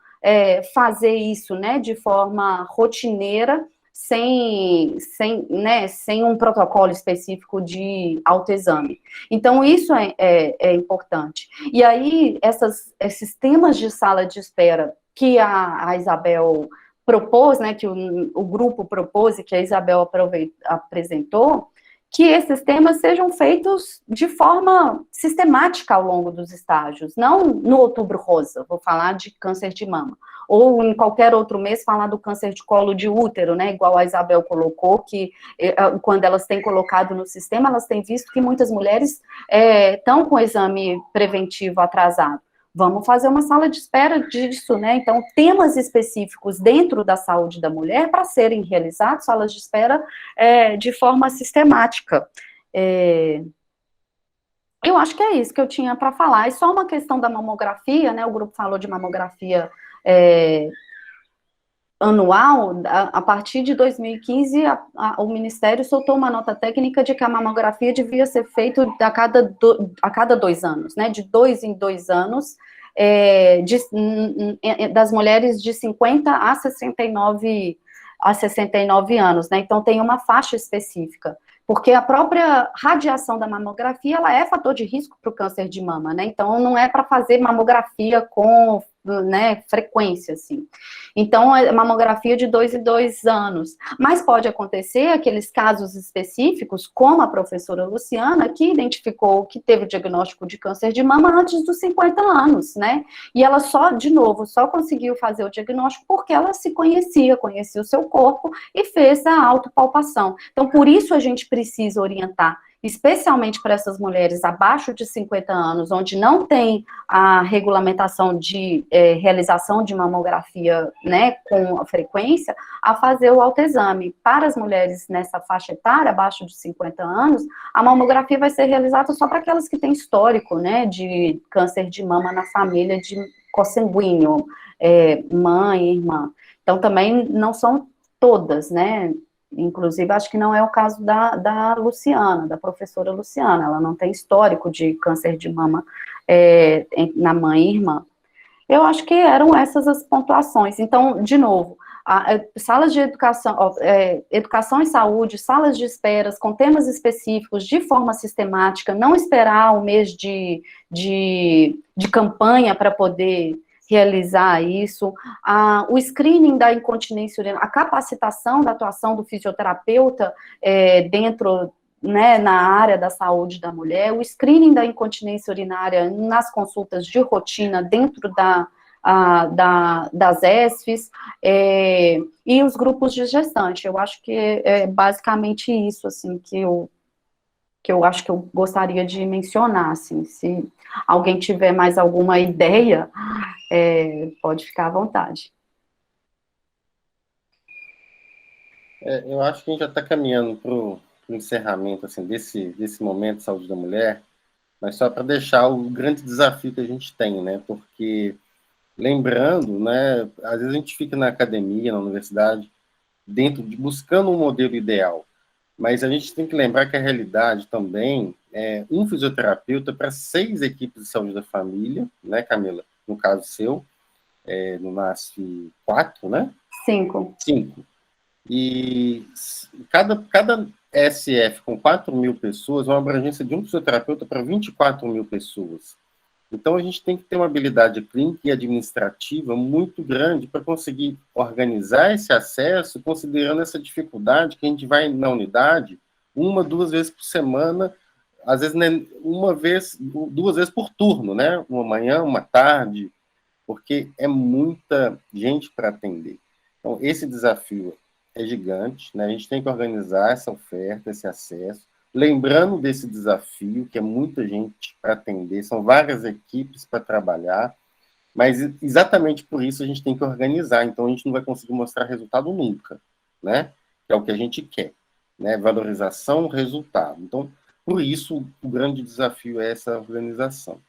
fazer isso, né, de forma rotineira, sem um protocolo específico de autoexame. Então, isso é importante. E aí, esses temas de sala de espera que a Isabel propôs, né, que o grupo propôs e que a Isabel apresentou, que esses temas sejam feitos de forma sistemática ao longo dos estágios, não no Outubro Rosa, vou falar de câncer de mama, ou em qualquer outro mês falar do câncer de colo de útero, né, igual a Isabel colocou, que quando elas têm colocado no sistema, elas têm visto que muitas mulheres estão com o exame preventivo atrasado. Vamos fazer uma sala de espera disso, né? Então, temas específicos dentro da saúde da mulher para serem realizados, salas de espera de forma sistemática. Eu acho que é isso que eu tinha para falar. E só uma questão da mamografia, né? O grupo falou de mamografia anual. A partir de 2015, o Ministério soltou uma nota técnica de que a mamografia devia ser feita a cada 2 anos, né? De 2 em 2 anos, das mulheres de 50 a 69 anos, né? Então tem uma faixa específica, porque a própria radiação da mamografia, ela é fator de risco para o câncer de mama, né? Então não é para fazer mamografia com, né, frequência, assim. Então, é mamografia de 2 em 2 anos. Mas pode acontecer aqueles casos específicos, como a professora Luciana, que identificou que teve o diagnóstico de câncer de mama antes dos 50 anos, né? E ela só conseguiu fazer o diagnóstico porque ela se conhecia o seu corpo e fez a autopalpação. Então, por isso a gente precisa orientar, especialmente para essas mulheres abaixo de 50 anos, onde não tem a regulamentação de realização de mamografia, né, com frequência, a fazer o autoexame. Para as mulheres nessa faixa etária, abaixo de 50 anos, a mamografia vai ser realizada só para aquelas que têm histórico, né, de câncer de mama na família de consanguíneo, mãe, irmã. Então, também não são todas, né. Inclusive, acho que não é o caso da Luciana, da professora Luciana, ela não tem histórico de câncer de mama na mãe e irmã. Eu acho que eram essas as pontuações. Então, de novo, salas de educação e saúde, salas de esperas com temas específicos de forma sistemática, não esperar um mês de campanha para poder realizar isso, o screening da incontinência urinária, a capacitação da atuação do fisioterapeuta dentro, né, na área da saúde da mulher, o screening da incontinência urinária nas consultas de rotina dentro das ESFs, e os grupos de gestante. Eu acho que é basicamente isso, assim, que eu acho que eu gostaria de mencionar, assim. Se alguém tiver mais alguma ideia, pode ficar à vontade. Eu acho que a gente já está caminhando para o o encerramento assim, desse momento de saúde da mulher, mas só para deixar o grande desafio que a gente tem, né? Porque, lembrando, né, às vezes a gente fica na academia, na universidade, buscando um modelo ideal, mas a gente tem que lembrar que a realidade também é um fisioterapeuta para 6 equipes de saúde da família, né, Camila? No caso seu, no NASF 4, né? 5. 5. E cada SF com 4.000 pessoas é uma abrangência de um fisioterapeuta para 24.000 pessoas. Então, a gente tem que ter uma habilidade clínica e administrativa muito grande para conseguir organizar esse acesso, considerando essa dificuldade que a gente vai na unidade 1, 2 vezes por semana, às vezes 2 vezes por turno, né? Uma manhã, uma tarde, porque é muita gente para atender. Então, esse desafio é gigante, né? A gente tem que organizar essa oferta, esse acesso, lembrando desse desafio, que é muita gente para atender, são várias equipes para trabalhar, mas exatamente por isso a gente tem que organizar, então a gente não vai conseguir mostrar resultado nunca, né? Que é o que a gente quer, né? Valorização, resultado. Então, por isso, o grande desafio é essa organização.